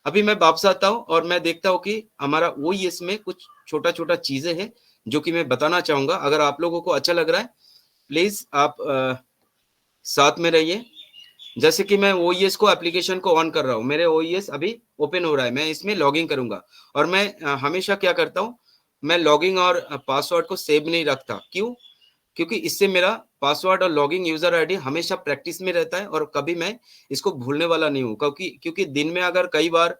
अभी मैं वापस आता हूँ और मैं देखता हूँ कि हमारा ओईएस में कुछ छोटा छोटा चीजें हैं जो कि मैं बताना चाहूंगा। अगर आप लोगों को अच्छा लग रहा है प्लीज आप साथ में रहिए। जैसे कि मैं ओईएस को एप्लीकेशन को ऑन कर रहा हूँ, मेरे ओईएस अभी ओपन हो रहा है, मैं इसमें लॉगिन करूंगा और मैं हमेशा क्या करता हूँ, मैं लॉगिंग और पासवर्ड को सेव नहीं रखता। क्यों? क्योंकि इससे मेरा पासवर्ड और लॉगिंग यूजर आईडी हमेशा प्रैक्टिस में रहता है और कभी मैं इसको भूलने वाला नहीं हूँ। क्योंकि दिन में अगर कई बार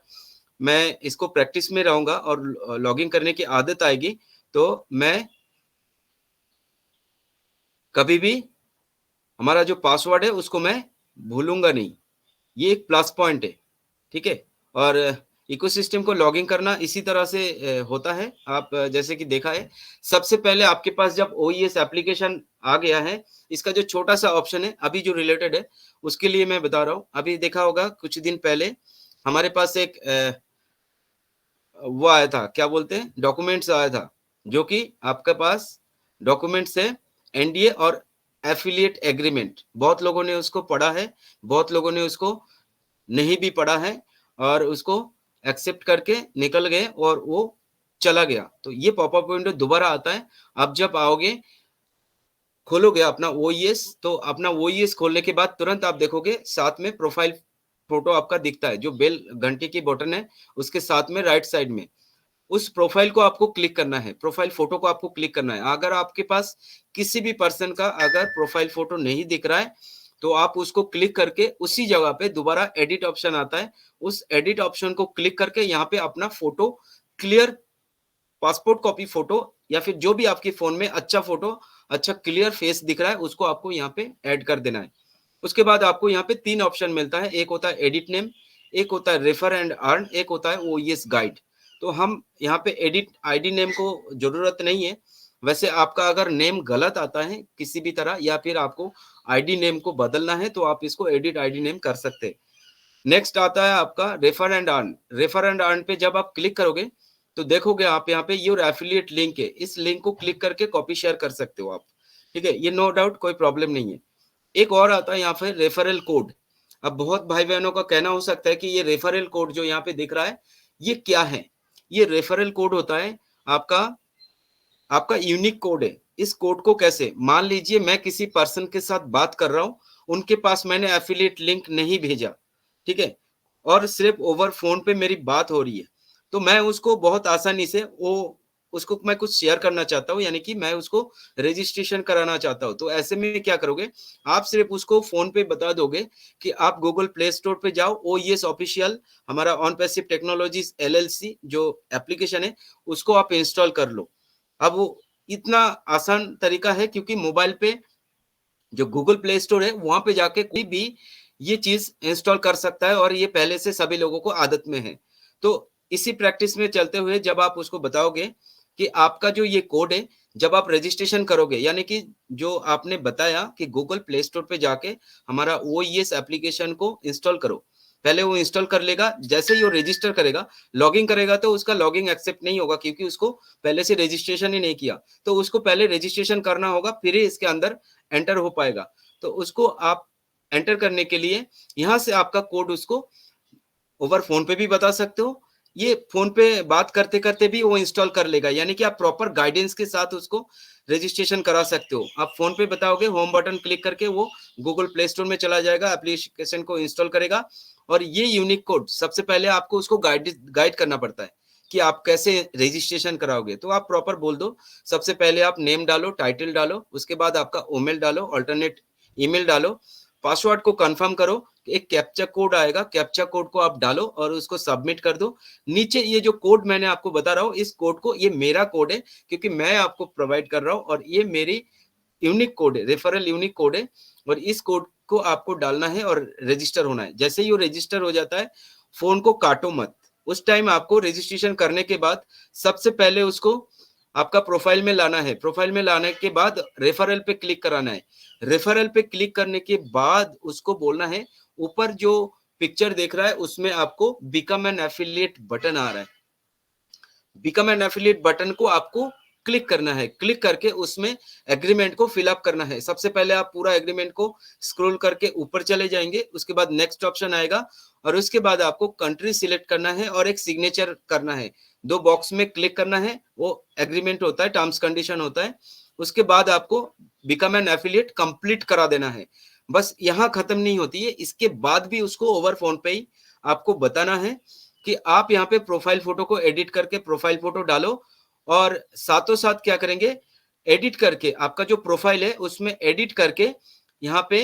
मैं इसको प्रैक्टिस में रहूंगा और लॉगिंग करने की आदत आएगी तो मैं कभी भी हमारा जो पासवर्ड है उसको मैं भूलूंगा नहीं। ये एक प्लस पॉइंट है। ठीक है, और इकोसिस्टम को लॉगिंग करना इसी तरह से होता है। आप जैसे कि देखा है, सबसे पहले आपके पास जब ओईएस एप्लीकेशन आ गया है, इसका जो छोटा सा ऑप्शन है अभी जो रिलेटेड है उसके लिए मैं बता रहा हूँ। अभी देखा होगा कुछ दिन पहले हमारे पास एक वो आया था, क्या बोलते हैं, डॉक्यूमेंट्स आया था, जो कि आपके पास डॉक्यूमेंट्स है एनडीए और एफिलिएट एग्रीमेंट। बहुत लोगों ने उसको पढ़ा है, बहुत लोगों ने उसको नहीं भी पढ़ा है और उसको एक्सेप्ट करके निकल गए और वो चला गया। तो ये पॉपअप विंडो दोबारा आता है। अब जब आओगे खोलोगे अपना ओईएस, तो अपना ओईएस खोलने के बाद तुरंत आप देखोगे साथ में प्रोफाइल फोटो आपका दिखता है, जो बेल घंटे की बटन है उसके साथ में राइट साइड में उस प्रोफाइल को आपको क्लिक करना है, प्रोफाइल फोटो को आपको क्लिक करना है। अगर आपके पास किसी भी पर्सन का अगर प्रोफाइल फोटो नहीं दिख रहा है तो आप उसको क्लिक करके उसी जगह पे दोबारा एडिट ऑप्शन आता है, उस एडिट ऑप्शन को क्लिक करके यहाँ पे अपना photo clear passport copy photo या फिर जो भी आपके फोन में अच्छा फोटो अच्छा क्लियर फेस दिख रहा है उसको आपको यहाँ पे ऐड कर देना है। उसके बाद आपको यहाँ पे 3 ऑप्शन मिलता है, एक होता है एडिट नेम, एक होता है रेफर एंड अर्न, एक होता है ओईएस गाइड। तो हम यहाँ पे एडिट आईडी नेम को जरूरत नहीं है। वैसे आपका अगर नेम गलत आता है किसी भी तरह या फिर आपको आईडी नेम को बदलना है तो आप इसको एडिट आईडी नेम कर सकते हैं। नेक्स्ट आता है आपका refer and earn. Refer and earn पे जब आप क्लिक करोगे तो देखोगे आप यहाँ पे योर एफिलिएट लिंक है, इस लिंक को क्लिक करके कॉपी शेयर कर सकते हो आप, ठीक है, ये नो डाउट कोई प्रॉब्लम नहीं है। एक और आता है यहाँ पे रेफरल कोड। अब बहुत भाई बहनों का कहना हो सकता है कि ये रेफरल कोड जो यहाँ पे दिख रहा है ये क्या है। ये रेफरल कोड होता है आपका यूनिक कोड है। इस कोड को कैसे, मान लीजिए मैं किसी पर्सन के साथ बात कर रहा हूं, उनके पास मैंने एफिलिएट लिंक नहीं भेजा, ठीक है, और सिर्फ ओवर फोन पे मेरी बात हो रही है, तो मैं उसको बहुत आसानी से उसको मैं कुछ शेयर करना चाहता हूँ, यानी कि मैं उसको रजिस्ट्रेशन कराना चाहता हूँ। तो ऐसे में क्या करोगे, आप सिर्फ उसको फोन पे बता दोगे कि आप गूगल प्ले स्टोर पे जाओ, ओईएस ऑफिशियल हमारा ऑन पैसिव टेक्नोलॉजीज एलएलसी जो एप्लीकेशन है उसको आप इंस्टॉल कर लो। अब वो इतना आसान तरीका है क्योंकि मोबाइल पे जो गूगल प्ले स्टोर है वहां पे जाके कोई भी ये चीज इंस्टॉल कर सकता है और ये पहले से सभी लोगों को आदत में है। तो इसी प्रैक्टिस में चलते हुए जब आप उसको बताओगे कि आपका जो ये कोड है, जब आप रजिस्ट्रेशन करोगे, यानी कि जो आपने बताया कि गूगल प्ले स्टोर पे जाके हमारा ओईएस एप्लीकेशन को इंस्टॉल करो, पहले वो इंस्टॉल कर लेगा। जैसे ही वो रजिस्टर करेगा, लॉगिन करेगा, तो उसका लॉगिन एक्सेप्ट नहीं होगा क्योंकि उसको पहले से रजिस्ट्रेशन ही नहीं किया। तो उसको पहले रजिस्ट्रेशन करना होगा, फिर ही इसके अंदर एंटर हो पाएगा। तो उसको आप एंटर करने के लिए यहां से आपका कोड उसको ओवर फोन पे भी बता सकते हो, ये फोन पे बात करते करते भी वो इंस्टॉल कर लेगा, यानी कि आप प्रॉपर गाइडेंस के साथ उसको रजिस्ट्रेशन करा सकते हो। आप फोन पे बताओगे, होम बटन क्लिक करके वो गूगल प्ले स्टोर में चला जाएगा, एप्लीकेशन को इंस्टॉल करेगा। और ये यूनिक कोड सबसे पहले आपको उसको गाइड करना पड़ता है कि आप कैसे रजिस्ट्रेशन कराओगे। तो आप प्रॉपर बोल दो, सबसे पहले आप नेम डालो, टाइटल डालो, उसके बाद आपका ईमेल डालो, अल्टरनेट ईमेल डालो, पासवर्ड को कंफर्म करो, एक कैप्चा कोड आएगा, कैप्चा कोड को आप डालो और उसको सबमिट कर दो। नीचे ये जो कोड मैंने आपको बता रहा हूँ, इस कोड को, ये मेरा कोड है क्योंकि मैं आपको प्रोवाइड कर रहा हूँ और ये मेरी यूनिक कोड है, रेफरल यूनिक कोड है, और इस कोड को आपको डालना है और रजिस्टर होना है। जैसे ही वो रजिस्टर हो जाता है, फोन को काटो मत। उस टाइम आपको रजिस्ट्रेशन करने के बाद सबसे पहले उसको आपका प्रोफाइल में लाना है, प्रोफाइल में लाने के बाद रेफरल पे क्लिक कराना है। रेफरल पे क्लिक करने के बाद उसको बोलना है, ऊपर जो पिक्चर देख रहा है उसमें आपको बिकम एन एफिलिएट बटन आ रहा है, बिकम एन एफिलिएट बटन को आपको क्लिक करना है। क्लिक करके उसमें एग्रीमेंट को फिल अप करना है। सबसे पहले आप पूरा एग्रीमेंट को स्क्रॉल करके ऊपर चले जाएंगे, उसके बाद नेक्स्ट ऑप्शन आएगा और उसके बाद आपको कंट्री सिलेक्ट करना है और एक सिग्नेचर करना है। 2 बॉक्स में क्लिक करना है, वो एग्रीमेंट होता है, टर्म्स कंडीशन होता है। उसके बाद आपको बिकम एन एफिलिएट कंप्लीट करा देना है। बस यहाँ खत्म नहीं होती है, इसके बाद भी उसको ओवर फोन पे ही आपको बताना है कि आप यहाँ पे प्रोफाइल फोटो को एडिट करके प्रोफाइल फोटो डालो, और साथों साथ क्या करेंगे, एडिट करके आपका जो प्रोफाइल है उसमें एडिट करके यहाँ पे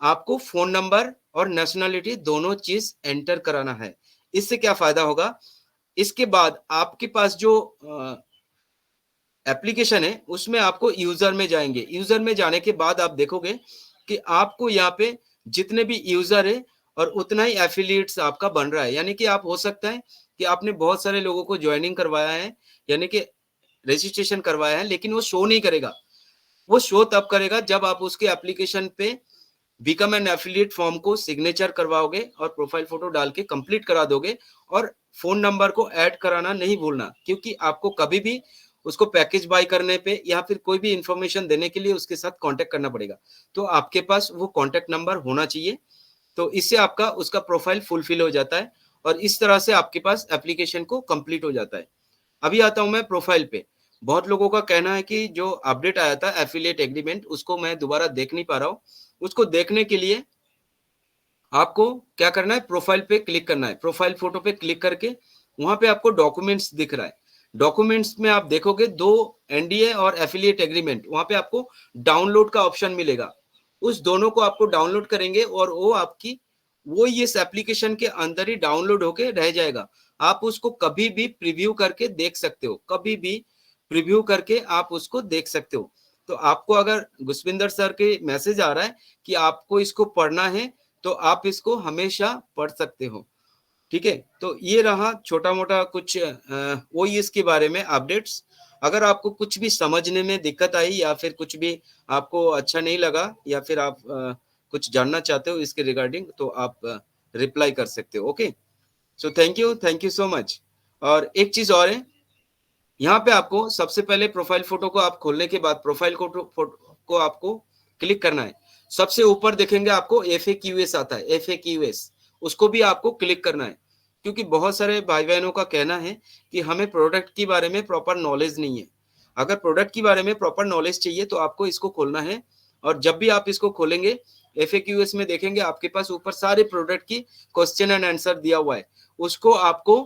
आपको फोन नंबर और नेशनलिटी दोनों चीज एंटर कराना है। इससे क्या फायदा होगा, इसके बाद आपके पास जो एप्लीकेशन है उसमें आपको यूजर में जाएंगे। यूजर में जाने के बाद आप देखोगे कि आपको यहाँ पे जितने भी यूजर है और उतना ही एफिलिएट्स आपका बन रहा है। यानी कि आप, हो सकता है कि आपने बहुत सारे लोगों को ज्वाइनिंग करवाया है, यानी कि रजिस्ट्रेशन करवाया है, लेकिन वो शो नहीं करेगा। वो शो तब करेगा जब आप उसके एप्लीकेशन पे बिकम एन एफिलिएट फॉर्म को सिग्नेचर करवाओगे और प्रोफाइल फोटो डाल के कंप्लीट करा दोगे। और फोन नंबर को ऐड कराना नहीं भूलना, क्योंकि आपको कभी भी उसको पैकेज बाय करने पे या फिर कोई भी इंफॉर्मेशन देने के लिए उसके साथ कांटेक्ट करना पड़ेगा। तो आपके पास वो कांटेक्ट नंबर होना चाहिए। तो इससे आपका उसका प्रोफाइल फुलफिल हो जाता है और इस तरह से आपके पास एप्लीकेशन को कंप्लीट हो जाता है। अभी आता हूं मैं प्रोफाइल पे। बहुत लोगों का कहना है कि जो अपडेट आया था एफिलिएट एग्रीमेंट, उसको मैं दोबारा देख नहीं पा रहा हूं। उसको देखने के लिए आपको क्या करना है, प्रोफाइल पे क्लिक करना है। प्रोफाइल फोटो पे क्लिक करके वहां पे आपको डॉक्यूमेंट्स दिख रहा है। डॉक्यूमेंट्स में आप देखोगे 2 एनडीए और एफिलिएट एग्रीमेंट, वहां पे आपको डाउनलोड का ऑप्शन मिलेगा। उस दोनों को आपको डाउनलोड करेंगे और वो इस एप्लीकेशन के अंदर ही डाउनलोड होके रह जाएगा। आप उसको कभी भी प्रीव्यू करके देख सकते हो, कभी भी प्रीव्यू करके आप उसको देख सकते हो। तो आपको अगर गुसविंदर सर के मैसेज आ रहा है कि आपको इसको पढ़ना है तो आप इसको हमेशा पढ़ सकते हो, ठीक है। तो ये रहा छोटा मोटा कुछ ओईएस के बारे में अपडेट्स। अगर आपको कुछ भी समझने में दिक्कत आई या फिर कुछ भी आपको अच्छा नहीं लगा या फिर आप कुछ जानना चाहते हो इसके रिगार्डिंग, तो आप रिप्लाई कर सकते हो। Okay, so thank you so much. और एक चीज और है, यहाँ पे आपको सबसे पहले प्रोफाइल फोटो को आप खोलने के बाद प्रोफाइल फोटो को आपको क्लिक करना है। सबसे ऊपर देखेंगे आपको FAQs आता है, FAQs, उसको भी आपको क्लिक करना है, क्योंकि बहुत सारे भाई बहनों का कहना है कि हमें प्रोडक्ट के बारे में प्रॉपर नॉलेज नहीं है। अगर प्रोडक्ट के बारे में प्रॉपर नॉलेज चाहिए तो आपको इसको खोलना है, और जब भी आप इसको खोलेंगे FAQs में देखेंगे आपके पास ऊपर सारे प्रोडक्ट की क्वेश्चन एंड आंसर दिया हुआ है, उसको आपको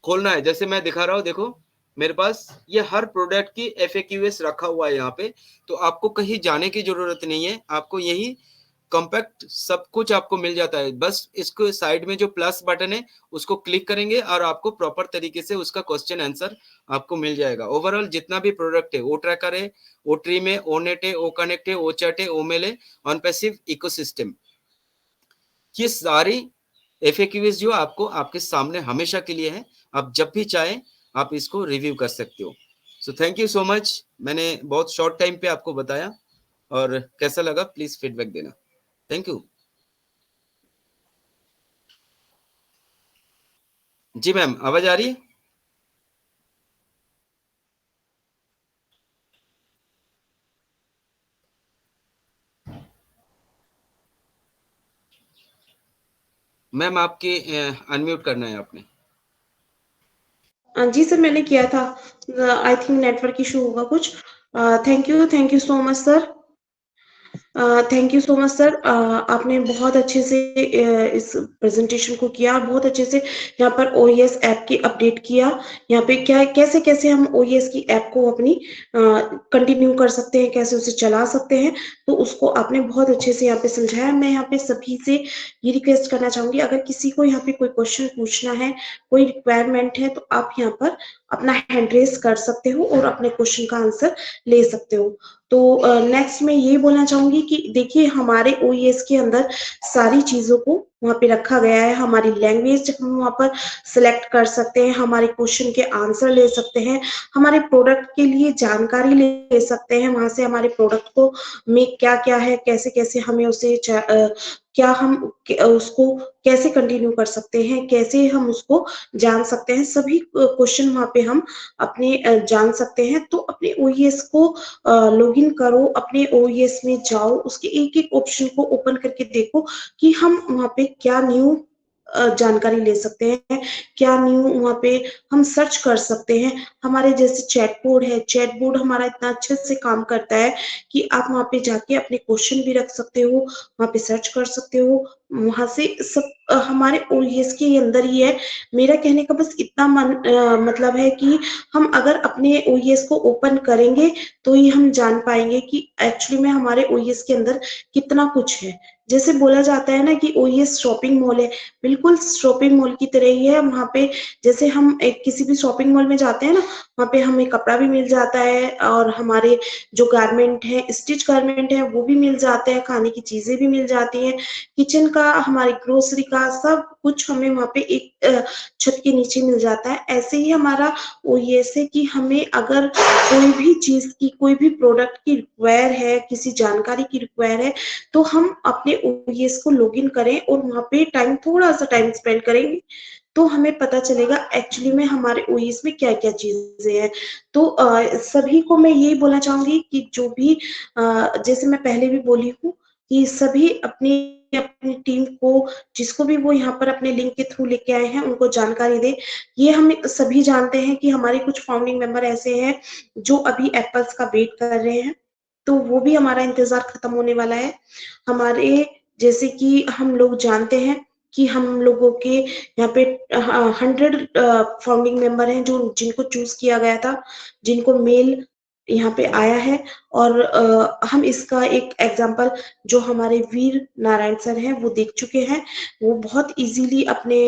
खोलना है। जैसे मैं दिखा रहा हूँ, देखो मेरे पास ये हर प्रोडक्ट की FAQs रखा हुआ है यहाँ पे, तो आपको कहीं जाने की जरूरत नहीं है, आपको यही कॉम्पैक्ट सब कुछ आपको मिल जाता है। बस इसको साइड में जो प्लस बटन है उसको क्लिक करेंगे और आपको प्रॉपर तरीके से उसका क्वेश्चन आंसर आपको मिल जाएगा। ओवरऑल जितना भी प्रोडक्ट है, ओ ट्रैकर है, ओ ट्रीम है, ओ नेट है, ओ कनेक्ट है, ओ चैट है, ओ मेल है, ऑन पैसिव इकोसिस्टम, ये सारी FAQs जो आपको आपके सामने हमेशा के लिए है, आप जब भी चाहें आप इसको रिव्यू कर सकते हो। So thank you so much. मैंने बहुत शॉर्ट टाइम पे आपको बताया, और कैसा लगा प्लीज फीडबैक देना। Thank you. जी मैम, आवाज आ रही है? मैम आपके अनम्यूट करना है आपने। जी सर, मैंने किया था। आई थिंक नेटवर्क इशू होगा कुछ। Thank you so much sir. Thank you so much sir. आपने बहुत अच्छे से इस प्रेजेंटेशन को किया, बहुत अच्छे से यहाँ पर ओईएस ऐप की अपडेट किया। यहाँ पे क्या कैसे कैसे हम ओईएस की ऐप को अपनी कंटिन्यू कर सकते हैं, कैसे उसे चला सकते हैं, तो उसको आपने बहुत अच्छे से यहाँ पे समझाया। मैं यहाँ पे सभी से ये रिक्वेस्ट करना चाहूंगी, अगर किसी को यहाँ पे कोई क्वेश्चन पूछना है, कोई रिक्वायरमेंट है, तो आप यहाँ पर अपना हैंड रेस कर सकते हो और अपने क्वेश्चन का आंसर ले सकते हो। तो नेक्स्ट मैं ये बोलना चाहूंगी कि देखिए, हमारे ओईएस के अंदर सारी चीजों को वहां पे रखा गया है। हमारी लैंग्वेज हम वहां पर सिलेक्ट कर सकते हैं, हमारे क्वेश्चन के आंसर ले सकते हैं, हमारे प्रोडक्ट के लिए जानकारी ले सकते हैं, वहां से हमारे प्रोडक्ट को में क्या क्या है, कैसे कैसे हमें उसे क्या हम उसको कैसे कंटिन्यू कर सकते हैं, कैसे हम उसको जान सकते हैं, सभी क्वेश्चन वहां पे हम अपने जान सकते हैं। तो अपने ओईएस को लॉगिन करो, अपने ओईएस में जाओ, उसके एक एक ऑप्शन को ओपन करके देखो कि हम वहां पे क्या न्यू जानकारी ले सकते हैं, क्या न्यू वहां पे हम सर्च कर सकते हैं। हमारे जैसे चैटबोर्ड है, चैटबोर्ड हमारा इतना अच्छे से काम करता है कि आप वहां पे जाके अपने क्वेश्चन भी रख सकते हो, वहां पे सर्च कर सकते हो, वहां से सब हमारे ओईएस के अंदर ही है। मेरा कहने का बस इतना मतलब है कि हम अगर अपने ओईएस को ओपन करेंगे तो ही हम जान पाएंगे कि एक्चुअली में हमारे ओईएस के अंदर कितना कुछ है। जैसे बोला जाता है ना कि ओईएस शॉपिंग मॉल है, बिल्कुल शॉपिंग मॉल की तरह ही है। वहां पे जैसे हम एक किसी भी शॉपिंग मॉल में जाते हैं ना, वहां पे हमें कपड़ा भी मिल जाता है, और हमारे जो गारमेंट है, स्टिच गारमेंट है, वो भी मिल जाते हैं, खाने की चीजें भी मिल जाती हैं, किचन का, हमारी ग्रोसरी का, सब कुछ हमें वहां पे एक छत के नीचे मिल जाता है। ऐसे ही हमारा ओईएस है कि हमें अगर कोई भी चीज की, कोई भी प्रोडक्ट की रिक्वायर है, किसी जानकारी की रिक्वायर है, तो हम अपने ओईएस को लॉगिन करें और वहां पे थोड़ा सा टाइम स्पेंड करेंगे, तो हमें पता चलेगा एक्चुअली में हमारे ओईएस में क्या क्या चीजें हैं। तो सभी को मैं यही बोलना चाहूंगी कि जो भी जैसे मैं पहले भी बोली हूँ कि सभी अपनी अपनी टीम को, जिसको भी वो यहाँ पर अपने लिंक के थ्रू लेके आए हैं, उनको जानकारी दे। ये हम सभी जानते हैं कि हमारे कुछ फाउंडिंग मेंबर ऐसे हैं जो अभी एप्पल्स का वेट कर रहे हैं, तो वो भी हमारा इंतजार खत्म होने वाला है। हमारे जैसे कि हम लोग जानते हैं कि हम लोगों के यहाँ पे 100 फाउंडिंग मेंबर हैं जो जिनको चूज किया गया था, जिनको मेल यहाँ पे आया है। और हम इसका एक एग्जांपल जो हमारे वीर नारायण सर हैं वो देख चुके हैं। वो बहुत इजीली अपने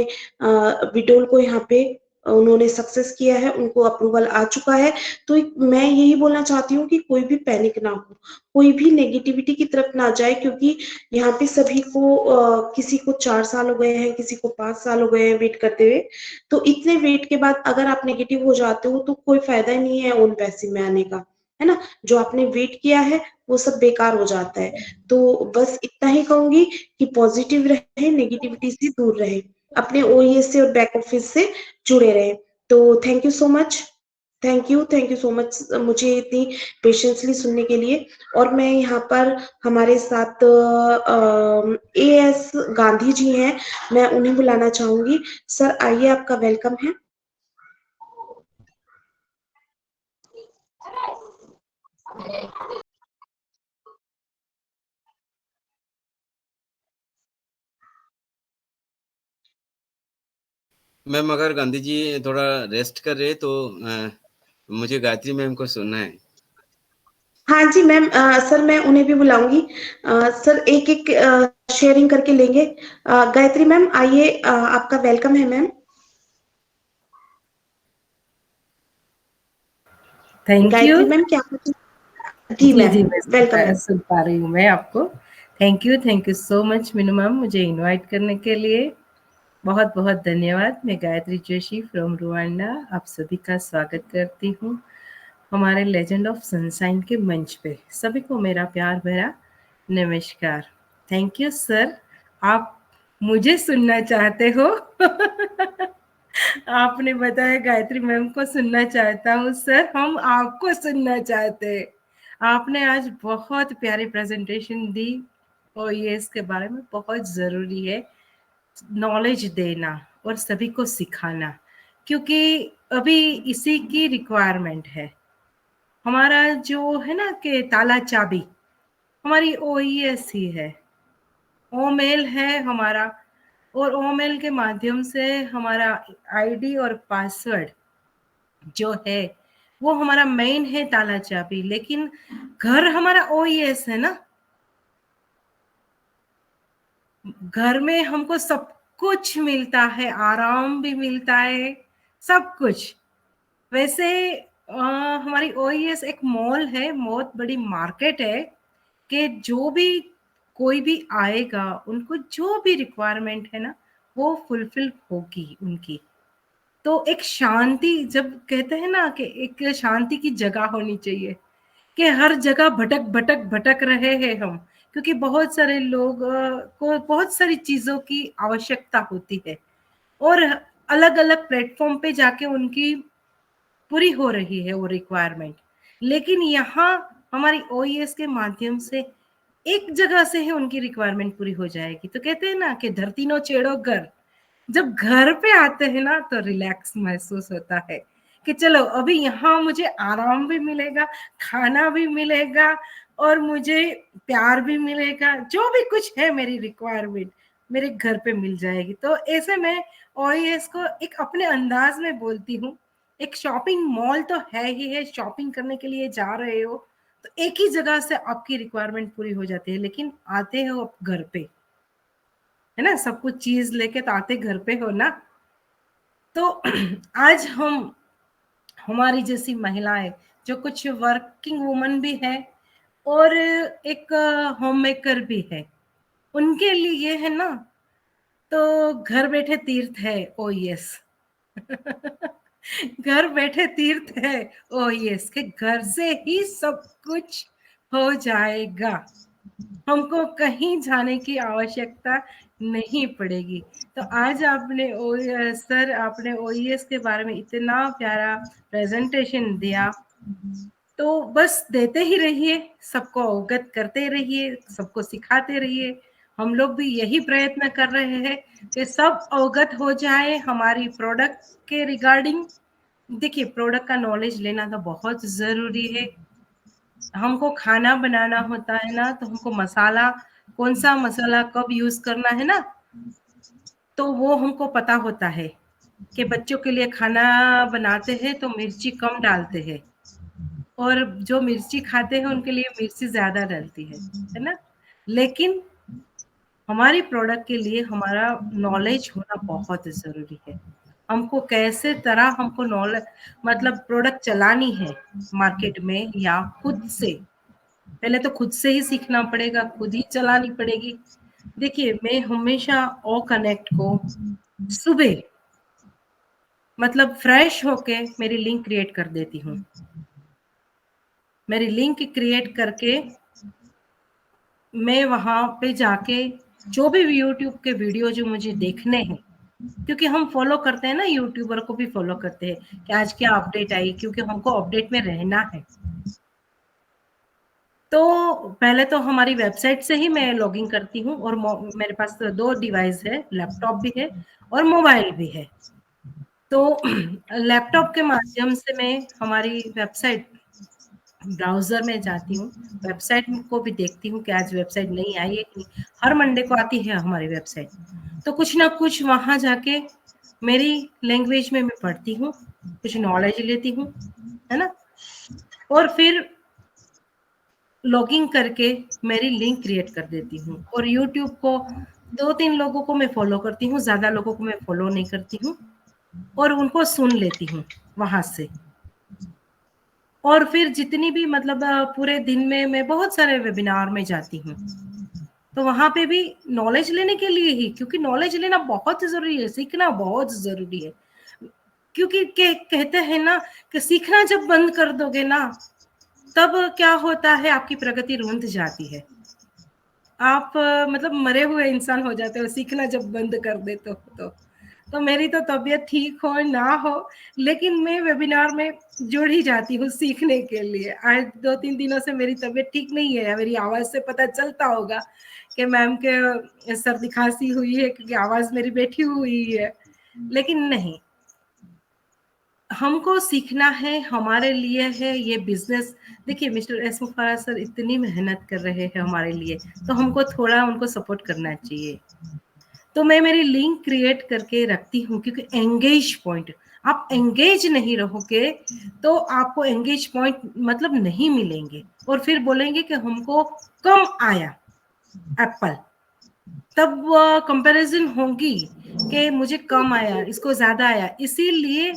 विडोल को यहाँ पे उन्होंने सक्सेस किया है, उनको अप्रूवल आ चुका है। तो मैं यही बोलना चाहती हूँ कि कोई भी पैनिक ना हो, कोई भी नेगेटिविटी की तरफ ना जाए, क्योंकि यहाँ पे सभी को किसी को 4 साल हो गए हैं, किसी को 5 साल हो गए हैं वेट करते हुए। तो इतने वेट के बाद अगर आप नेगेटिव हो जाते हो तो कोई फायदा ही नहीं है उन पैसे में आने का, है ना। जो आपने वेट किया है वो सब बेकार हो जाता है। तो बस इतना ही कहूंगी कि पॉजिटिव रहे, नेगेटिविटी से दूर रहे, अपने ओईएस से और बैक ऑफिस से जुड़े रहे। तो thank you so much, thank you so much मुझे इतनी पेशेंसली सुनने के लिए। और मैं यहाँ पर हमारे साथ एएस गांधी जी हैं, मैं उन्हें बुलाना चाहूंगी। सर आइए, आपका वेलकम है। मैम अगर गांधी जी थोड़ा रेस्ट कर रहे तो मुझे गायत्री मैम को सुनना है। हाँ जी मैम, सर मैं उन्हें भी बुलाऊंगी। सर एक एक शेयरिंग करके लेंगे। गायत्री मैम आइए, आपका वेलकम है ma'am. Thank you. Gayatri ma'am क्या जी जी मैम, जी वेलकम मैं मैम। सुन पा रही हूँ मैं आपको। Thank you so much Meenu ma'am, मुझे इनवाइट करने के लिए बहुत बहुत धन्यवाद। मैं गायत्री जोशी फ्रॉम रुवांडा आप सभी का स्वागत करती हूँ हमारे लेजेंड ऑफ सनशाइन के मंच पे। सभी को मेरा प्यार भरा नमस्कार। थैंक यू सर, आप मुझे सुनना चाहते हो। आपने बताया गायत्री मैम को सुनना चाहता हूँ सर, हम आपको सुनना चाहते हैं। आपने आज बहुत प्यारी प्रेजेंटेशन दी और ये इसके बारे में बहुत ज़रूरी है नॉलेज देना और सभी को सिखाना, क्योंकि अभी इसी की रिक्वायरमेंट है। हमारा जो है ना कि ताला चाबी हमारी ओईएस ही है, ओमेल है हमारा, और ओमेल के माध्यम से हमारा आईडी और पासवर्ड जो है वो हमारा मेन है ताला चाबी। लेकिन घर हमारा ओईएस है ना, घर में हमको सब कुछ मिलता है, आराम भी मिलता है, सब कुछ। वैसे हमारी ओईएस एक मॉल है, बहुत बड़ी मार्केट है कि जो भी कोई भी आएगा उनको जो भी रिक्वायरमेंट है ना वो फुलफिल होगी उनकी। तो एक शांति, जब कहते हैं ना कि एक शांति की जगह होनी चाहिए, कि हर जगह भटक भटक भटक रहे हैं हम, क्योंकि बहुत सारे लोग को बहुत सारी चीजों की आवश्यकता होती है और अलग अलग प्लेटफॉर्म पे जाके उनकी पूरी हो रही है वो रिक्वायरमेंट। लेकिन यहाँ हमारी ओईएस के माध्यम से एक जगह से ही उनकी रिक्वायरमेंट पूरी हो जाएगी। तो कहते हैं ना कि धरती नो छेड़ो घर। जब घर पे आते हैं ना तो रिलैक्स महसूस होता है कि चलो अभी यहाँ मुझे आराम भी मिलेगा, खाना भी मिलेगा और मुझे प्यार भी मिलेगा, जो भी कुछ है मेरी रिक्वायरमेंट मेरे घर पे मिल जाएगी। तो ऐसे में ओईएस को एक अपने अंदाज में बोलती हूँ, एक शॉपिंग मॉल तो है ही है, शॉपिंग करने के लिए जा रहे हो तो एक ही जगह से आपकी रिक्वायरमेंट पूरी हो जाती है, लेकिन आते हो आप घर पे, है ना, सब कुछ चीज लेके तो आते घर पे हो ना। तो आज हम हमारी जैसी महिलाएं जो कुछ वर्किंग वुमन भी है और एक होम मेकर भी है, उनके लिए ये है ना, तो घर बैठे तीर्थ है ओईएस। घर बैठे तीर्थ है ओईएस के, घर से ही सब कुछ हो जाएगा, हमको कहीं जाने की आवश्यकता नहीं पड़ेगी। तो आज आपने सर आपने ओईएस के बारे में इतना प्यारा प्रेजेंटेशन दिया, तो बस देते ही रहिए, सबको अवगत करते रहिए, सबको सिखाते रहिए। हम लोग भी यही प्रयत्न कर रहे हैं कि सब अवगत हो जाए हमारी प्रोडक्ट के रिगार्डिंग। देखिए प्रोडक्ट का नॉलेज लेना तो बहुत जरूरी है। हमको खाना बनाना होता है ना, तो हमको मसाला, कौन सा मसाला कब यूज करना है ना, तो वो हमको पता होता है कि बच्चों के लिए खाना बनाते हैं तो मिर्ची कम डालते हैं और जो मिर्ची खाते हैं उनके लिए मिर्ची ज्यादा डलती है ना। लेकिन हमारी प्रोडक्ट के लिए हमारा नॉलेज होना बहुत जरूरी है। हमको कैसे तरह हमको नॉलेज मतलब प्रोडक्ट चलानी है मार्केट में या खुद से, पहले तो खुद से ही सीखना पड़ेगा, खुद ही चलानी पड़ेगी। देखिए मैं हमेशा ओ कनेक्ट को सुबह मतलब फ्रेश होके मेरी लिंक क्रिएट कर देती हूँ। मेरी लिंक क्रिएट करके मैं वहां पे जाके जो भी यूट्यूब के वीडियो जो मुझे देखने हैं, क्योंकि हम फॉलो करते हैं ना, यूट्यूबर को भी फॉलो करते हैं कि आज क्या अपडेट आई, क्योंकि हमको अपडेट में रहना है। तो पहले तो हमारी वेबसाइट से ही मैं लॉगिन करती हूँ, और मेरे पास 2 डिवाइस है, लैपटॉप भी है और मोबाइल भी है। तो लैपटॉप के माध्यम से मैं हमारी वेबसाइट ब्राउजर में जाती हूँ, वेबसाइट को भी देखती हूँ कि आज वेबसाइट नई आई है कि नहीं। हर मंडे को आती है हमारी वेबसाइट, तो कुछ ना कुछ वहां जाके मेरी लैंग्वेज में मैं पढ़ती हूँ, कुछ नॉलेज लेती हूँ, है ना, और फिर लॉगिन करके मेरी लिंक क्रिएट कर देती हूँ। और यूट्यूब को 2-3 लोगों को मैं फॉलो करती हूँ, ज्यादा लोगों को मैं फॉलो नहीं करती हूँ, और उनको सुन लेती हूँ वहां से। और फिर जितनी भी मतलब पूरे दिन में मैं बहुत सारे वेबिनार में जाती हूँ, तो वहां पे भी नॉलेज लेने के लिए ही, क्योंकि नॉलेज लेना बहुत जरूरी है, सीखना बहुत जरूरी है। क्योंकि कहते हैं ना कि सीखना जब बंद कर दोगे ना, तब क्या होता है, आपकी प्रगति रुंध जाती है, आप मतलब मरे हुए इंसान हो जाते हो सीखना जब बंद कर देते हो। तो मेरी तो तबीयत ठीक हो ना हो, लेकिन मैं वेबिनार में जुड़ ही जाती हूँ सीखने के लिए। आज 2-3 दिनों से मेरी तबीयत ठीक नहीं है, मेरी आवाज से पता चलता होगा कि मैम के सर्दी खांसी हुई है, क्योंकि आवाज मेरी बैठी हुई है। लेकिन नहीं, हमको सीखना है, हमारे लिए है ये बिजनेस। देखिए मिस्टर एस मुफारा सर इतनी मेहनत कर रहे हैं हमारे लिए, तो हमको थोड़ा उनको सपोर्ट करना चाहिए। तो मैं मेरी लिंक क्रिएट करके रखती हूँ, क्योंकि एंगेज पॉइंट, आप एंगेज नहीं रहोगे तो आपको एंगेज पॉइंट मतलब नहीं मिलेंगे, और फिर बोलेंगे कि हमको कम आया एप्पल, तब कंपैरिजन होगी कि मुझे कम आया, इसको ज्यादा आया। इसीलिए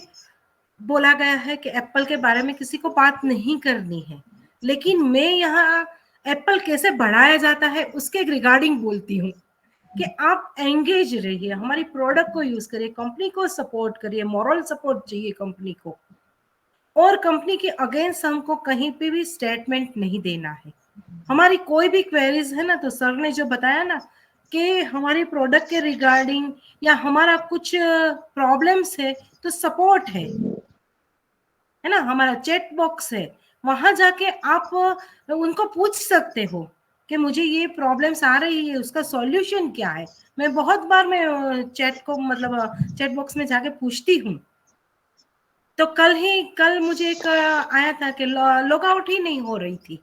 बोला गया है कि एप्पल के बारे में किसी को बात नहीं करनी है, लेकिन मैं यहाँ एप्पल कैसे बढ़ाया जाता है उसके रिगार्डिंग बोलती हूँ कि आप एंगेज रहिए, हमारी प्रोडक्ट को यूज करिए, कंपनी को सपोर्ट करिए, मॉरल सपोर्ट चाहिए कंपनी को, और कंपनी के अगेंस्ट हमको कहीं पे भी स्टेटमेंट नहीं देना है। हमारी कोई भी क्वेरीज है ना, तो सर ने जो बताया ना कि हमारी प्रोडक्ट के रिगार्डिंग या हमारा कुछ प्रॉब्लम्स है, तो सपोर्ट है ना, हमारा चैट बॉक्स है, वहां जाके आप उनको पूछ सकते हो कि मुझे ये प्रॉब्लम्स आ रही है, उसका सॉल्यूशन क्या है। मैं बहुत बार मैं चैट को मतलब चैट बॉक्स में जाके पूछती हूँ। तो कल मुझे एक आया था कि लॉग आउट ही नहीं हो रही थी,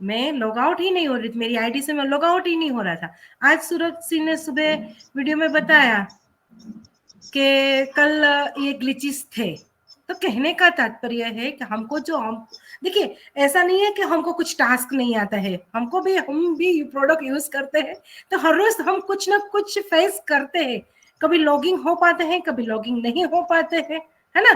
मैं लॉग आउट ही नहीं हो रही थी, मेरी आईडी से मैं लॉग आउट ही नहीं हो रहा था। आज सूरज सिंह ने सुबह वीडियो में बताया कि कल ये ग्लिचेस थे। तो कहने का तात्पर्य है कि हमको जो हम देखिए, ऐसा नहीं है कि हमको कुछ टास्क नहीं आता है, हम भी प्रोडक्ट यूज करते हैं, तो हर रोज हम कुछ ना कुछ फेस करते हैं। कभी लॉगिंग हो पाते हैं, कभी लॉगिंग नहीं हो पाते हैं, है ना,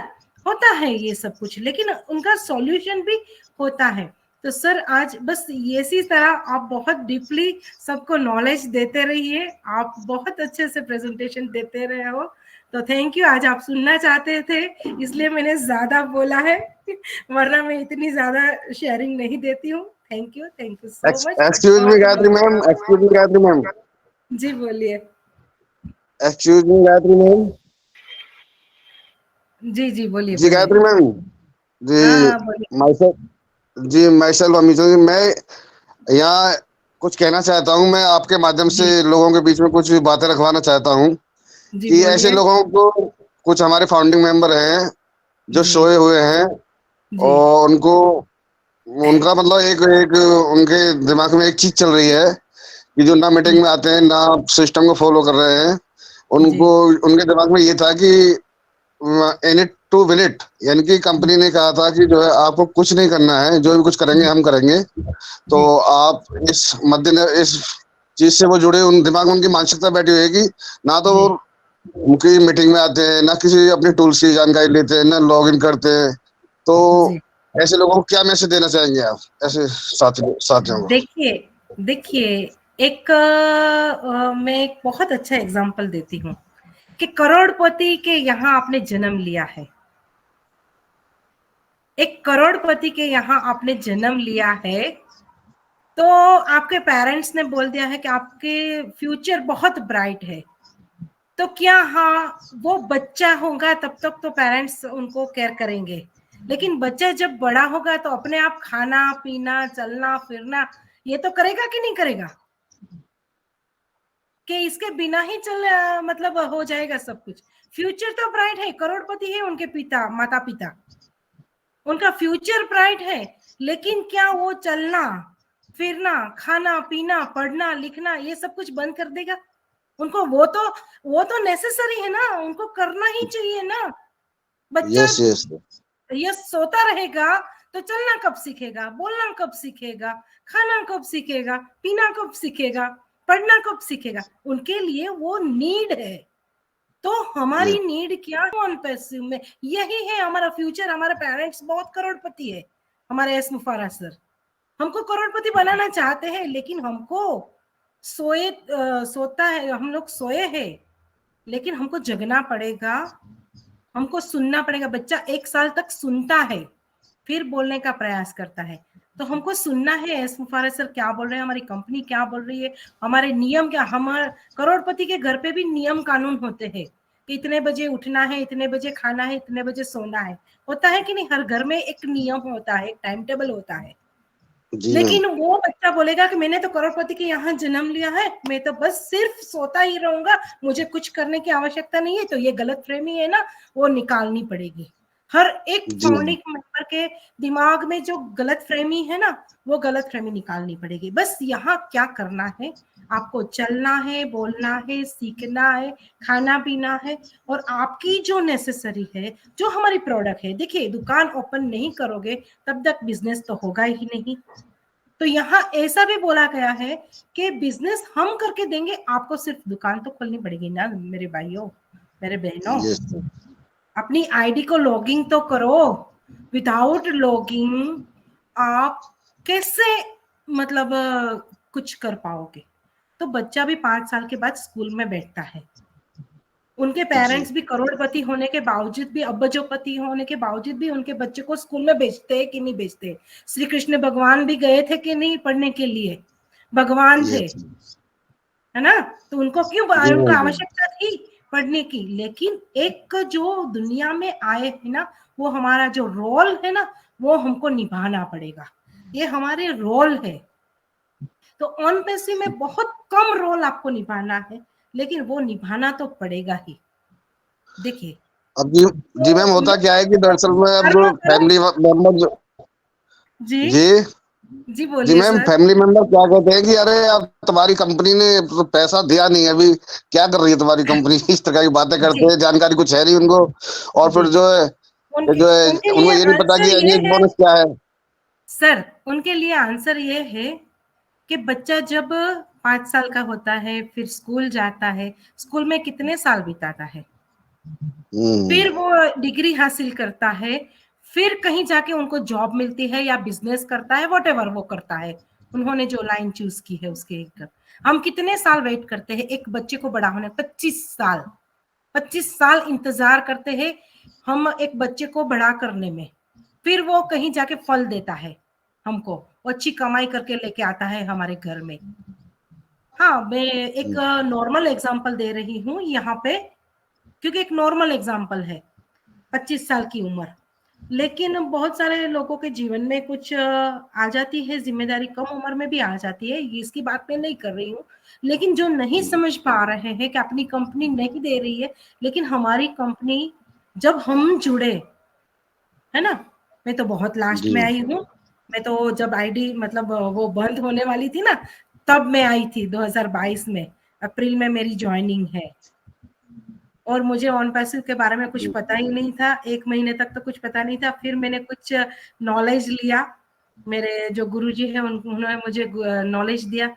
होता है ये सब कुछ, लेकिन उनका सॉल्यूशन भी होता है। तो सर आज बस इसी तरह आप बहुत डीपली सबको नॉलेज देते रहिए, आप बहुत अच्छे से प्रेजेंटेशन देते रहे हो, तो थैंक यू। आज आप सुनना चाहते थे इसलिए मैंने ज्यादा बोला है, वरना मैं इतनी ज्यादा शेयरिंग नहीं देती हूँ। Thank you so much. Excuse me Gayatri ma'am, जी बोलिए। एक्सक्यूज मी गायत्री मैम, जी बोलिए। जी गायत्री मैम, हाँ बोलिए। माइसेल्फ अमित जी, मैं यहाँ कुछ कहना चाहता हूँ। मैं आपके माध्यम से लोगों के बीच में कुछ बातें रखवाना चाहता हूँ कि ऐसे लोगों को, कुछ हमारे फाउंडिंग मेंबर हैं जो सोए हुए हैं, और उनका मतलब एक उनके दिमाग में एक चीज चल रही है कि जो ना मीटिंग में आते हैं, ना सिस्टम को फॉलो कर रहे हैं। उनके दिमाग में ये था कि in it to will it, यानी कि कंपनी ने कहा था कि जो है आपको कुछ नहीं करना है, जो भी कुछ करेंगे हम करेंगे। तो आप इस चीज से वो जुड़े, उन दिमाग में उनकी मानसिकता बैठी हुई है कि ना तो वो उनकी मीटिंग में आते हैं, ना किसी अपनी टूल्स की जानकारी लेते हैं, ना लॉग इन करते हैं। तो जी ऐसे लोगों को क्या मैसेज देना चाहेंगे आप, ऐसे साथियों को? देखिए देखिए एक मैं एक बहुत अच्छा एग्जांपल देती हूँ कि करोड़पति के यहाँ आपने जन्म लिया है, एक करोड़पति के यहाँ आपने जन्म लिया है, तो आपके पेरेंट्स ने बोल दिया है कि आपके फ्यूचर बहुत ब्राइट है, तो क्या हाँ वो बच्चा होगा तब तक तो पेरेंट्स उनको केयर करेंगे, लेकिन बच्चा जब बड़ा होगा तो अपने आप खाना पीना चलना फिरना ये तो करेगा कि नहीं करेगा, कि इसके बिना ही मतलब हो जाएगा सब कुछ। फ्यूचर तो ब्राइट है, करोड़पति है उनके पिता माता पिता, उनका फ्यूचर ब्राइट है, लेकिन क्या वो चलना फिरना खाना पीना पढ़ना लिखना ये सब कुछ बंद कर देगा? उनको वो तो नेसेसरी है ना, उनको करना ही चाहिए ना। बच्चा यस यस। ये सोता रहेगा तो चलना कब सीखेगा, बोलना कब सीखेगा, खाना कब सीखेगा, पीना कब सीखेगा, पढ़ना कब सीखेगा? उनके लिए वो नीड है। तो हमारी नीड क्या है ऑन पैसिव में, यही है हमारा फ्यूचर। हमारे पेरेंट्स बहुत करोड़पति है, हमारे एस मुफारा सर हमको करोड़पति बनाना चाहते हैं, लेकिन हमको सोता है, हम लोग सोए हैं, लेकिन हमको जगना पड़ेगा, हमको सुनना पड़ेगा। बच्चा 1 साल तक सुनता है, फिर बोलने का प्रयास करता है, तो हमको सुनना है एस मुफारा सर क्या बोल रहे हैं, हमारी कंपनी क्या बोल रही है, हमारे नियम क्या। हमारे करोड़पति के घर पे भी नियम कानून होते हैं कि इतने बजे उठना है, इतने बजे खाना है, इतने बजे सोना है, होता है कि नहीं? हर घर में एक नियम होता है, एक टाइम टेबल होता है। लेकिन वो बच्चा बोलेगा कि मैंने तो करोड़पति के यहाँ जन्म लिया है, मैं तो बस सिर्फ सोता ही रहूंगा, मुझे कुछ करने की आवश्यकता नहीं है। तो ये गलत फहमी है ना, वो निकालनी पड़ेगी। हर एक फाउंडिंग मेंबर के दिमाग में जो गलत फहमी है ना, वो गलत फहमी निकालनी पड़ेगी। बस यहाँ क्या करना है, आपको चलना है, बोलना है, सीखना है, खाना पीना है, और आपकी जो नेसेसरी है, जो हमारी प्रोडक्ट है। देखिए दुकान ओपन नहीं करोगे तब तक बिजनेस तो होगा ही नहीं। तो यहाँ ऐसा भी बोला गया है कि बिजनेस हम करके देंगे, आपको सिर्फ दुकान तो खोलनी पड़ेगी ना मेरे भाइयों मेरे बहनों। अपनी आईडी को लॉगिंग तो करो, विदाउट लॉगिंग आप कैसे मतलब कुछ कर पाओगे? तो बच्चा भी 5 साल के बाद स्कूल में बैठता है, उनके पेरेंट्स भी करोड़पति होने के बावजूद भी, अब्बजोपति होने के बावजूद भी उनके बच्चे को स्कूल में भेजते हैं कि नहीं भेजते? श्री कृष्ण भगवान भी गए थे कि नहीं पढ़ने के लिए? भगवान थे, है ना? तो उनको क्यों, उनको आवश्यकता थी पढ़ने की। लेकिन एक जो दुनिया में आए है ना, वो हमारा जो रोल है ना, वो हमको निभाना पड़ेगा, ये हमारे रोल है। तो ऑन पैसिव में बहुत कम रोल आपको निभाना है, लेकिन वो निभाना तो पड़ेगा ही। देखिए अब जी मैम, होता क्या है कि दरअसल में अब फैमिली मेंबर जो जी जी जी बोलिए मैम, सर। फैमिली मेंबर क्या कहते हैं कि अरे अब तुम्हारी कंपनी ने तो पैसा दिया नहीं, अभी क्या कर रही है तुम्हारी कंपनी, इस तरह की बातें करते हैं, जानकारी कुछ है नहीं उनको। और फिर जो है उनके उनको लिए ये नहीं पता आंसर कि ये एनुअल है बोनस क्या है। सर, उनके लिए आंसर ये है कि बच्चा जब 5 साल का होता है, फिर स्कूल जाता है, स्कूल में कितने साल बिताता है, फिर वो डिग्री हासिल करता है, फिर कहीं जाके उनको जॉब मिलती है या बिजनेस करता है, व्हाटएवर वो करता है, उन्होंने जो लाइन चूज की है उसके एक। हम कितने साल वेट करते हैं एक बच्चे को बड़ा होने? 25 साल, 25 साल इंतजार करते हैं हम एक बच्चे को बड़ा करने में, फिर वो कहीं जाके फल देता है हमको, अच्छी कमाई करके लेके आता है हमारे घर में। हाँ, मैं एक नॉर्मल एग्जांपल दे रही हूँ यहाँ पे, क्योंकि एक नॉर्मल एग्जांपल है 25 साल की उम्र। लेकिन बहुत सारे लोगों के जीवन में कुछ आ जाती है जिम्मेदारी, कम उम्र में भी आ जाती है, इसकी बात मैं नहीं कर रही हूँ। लेकिन जो नहीं समझ पा रहे हैं कि अपनी कंपनी नहीं दे रही है, लेकिन हमारी कंपनी जब हम जुड़े, है ना, मैं तो बहुत लास्ट में आई हूँ, मैं तो जब आईडी मतलब वो बंद होने वाली थी ना, तब मैं आई थी 2022 में, अप्रैल में मेरी ज्वाइनिंग है। और मुझे ऑन पैसिव के बारे में कुछ पता ही नहीं था, 1 महीने तक तो कुछ पता नहीं था। फिर मैंने कुछ नॉलेज लिया, मेरे जो गुरुजी हैं उन्होंने मुझे नॉलेज दिया,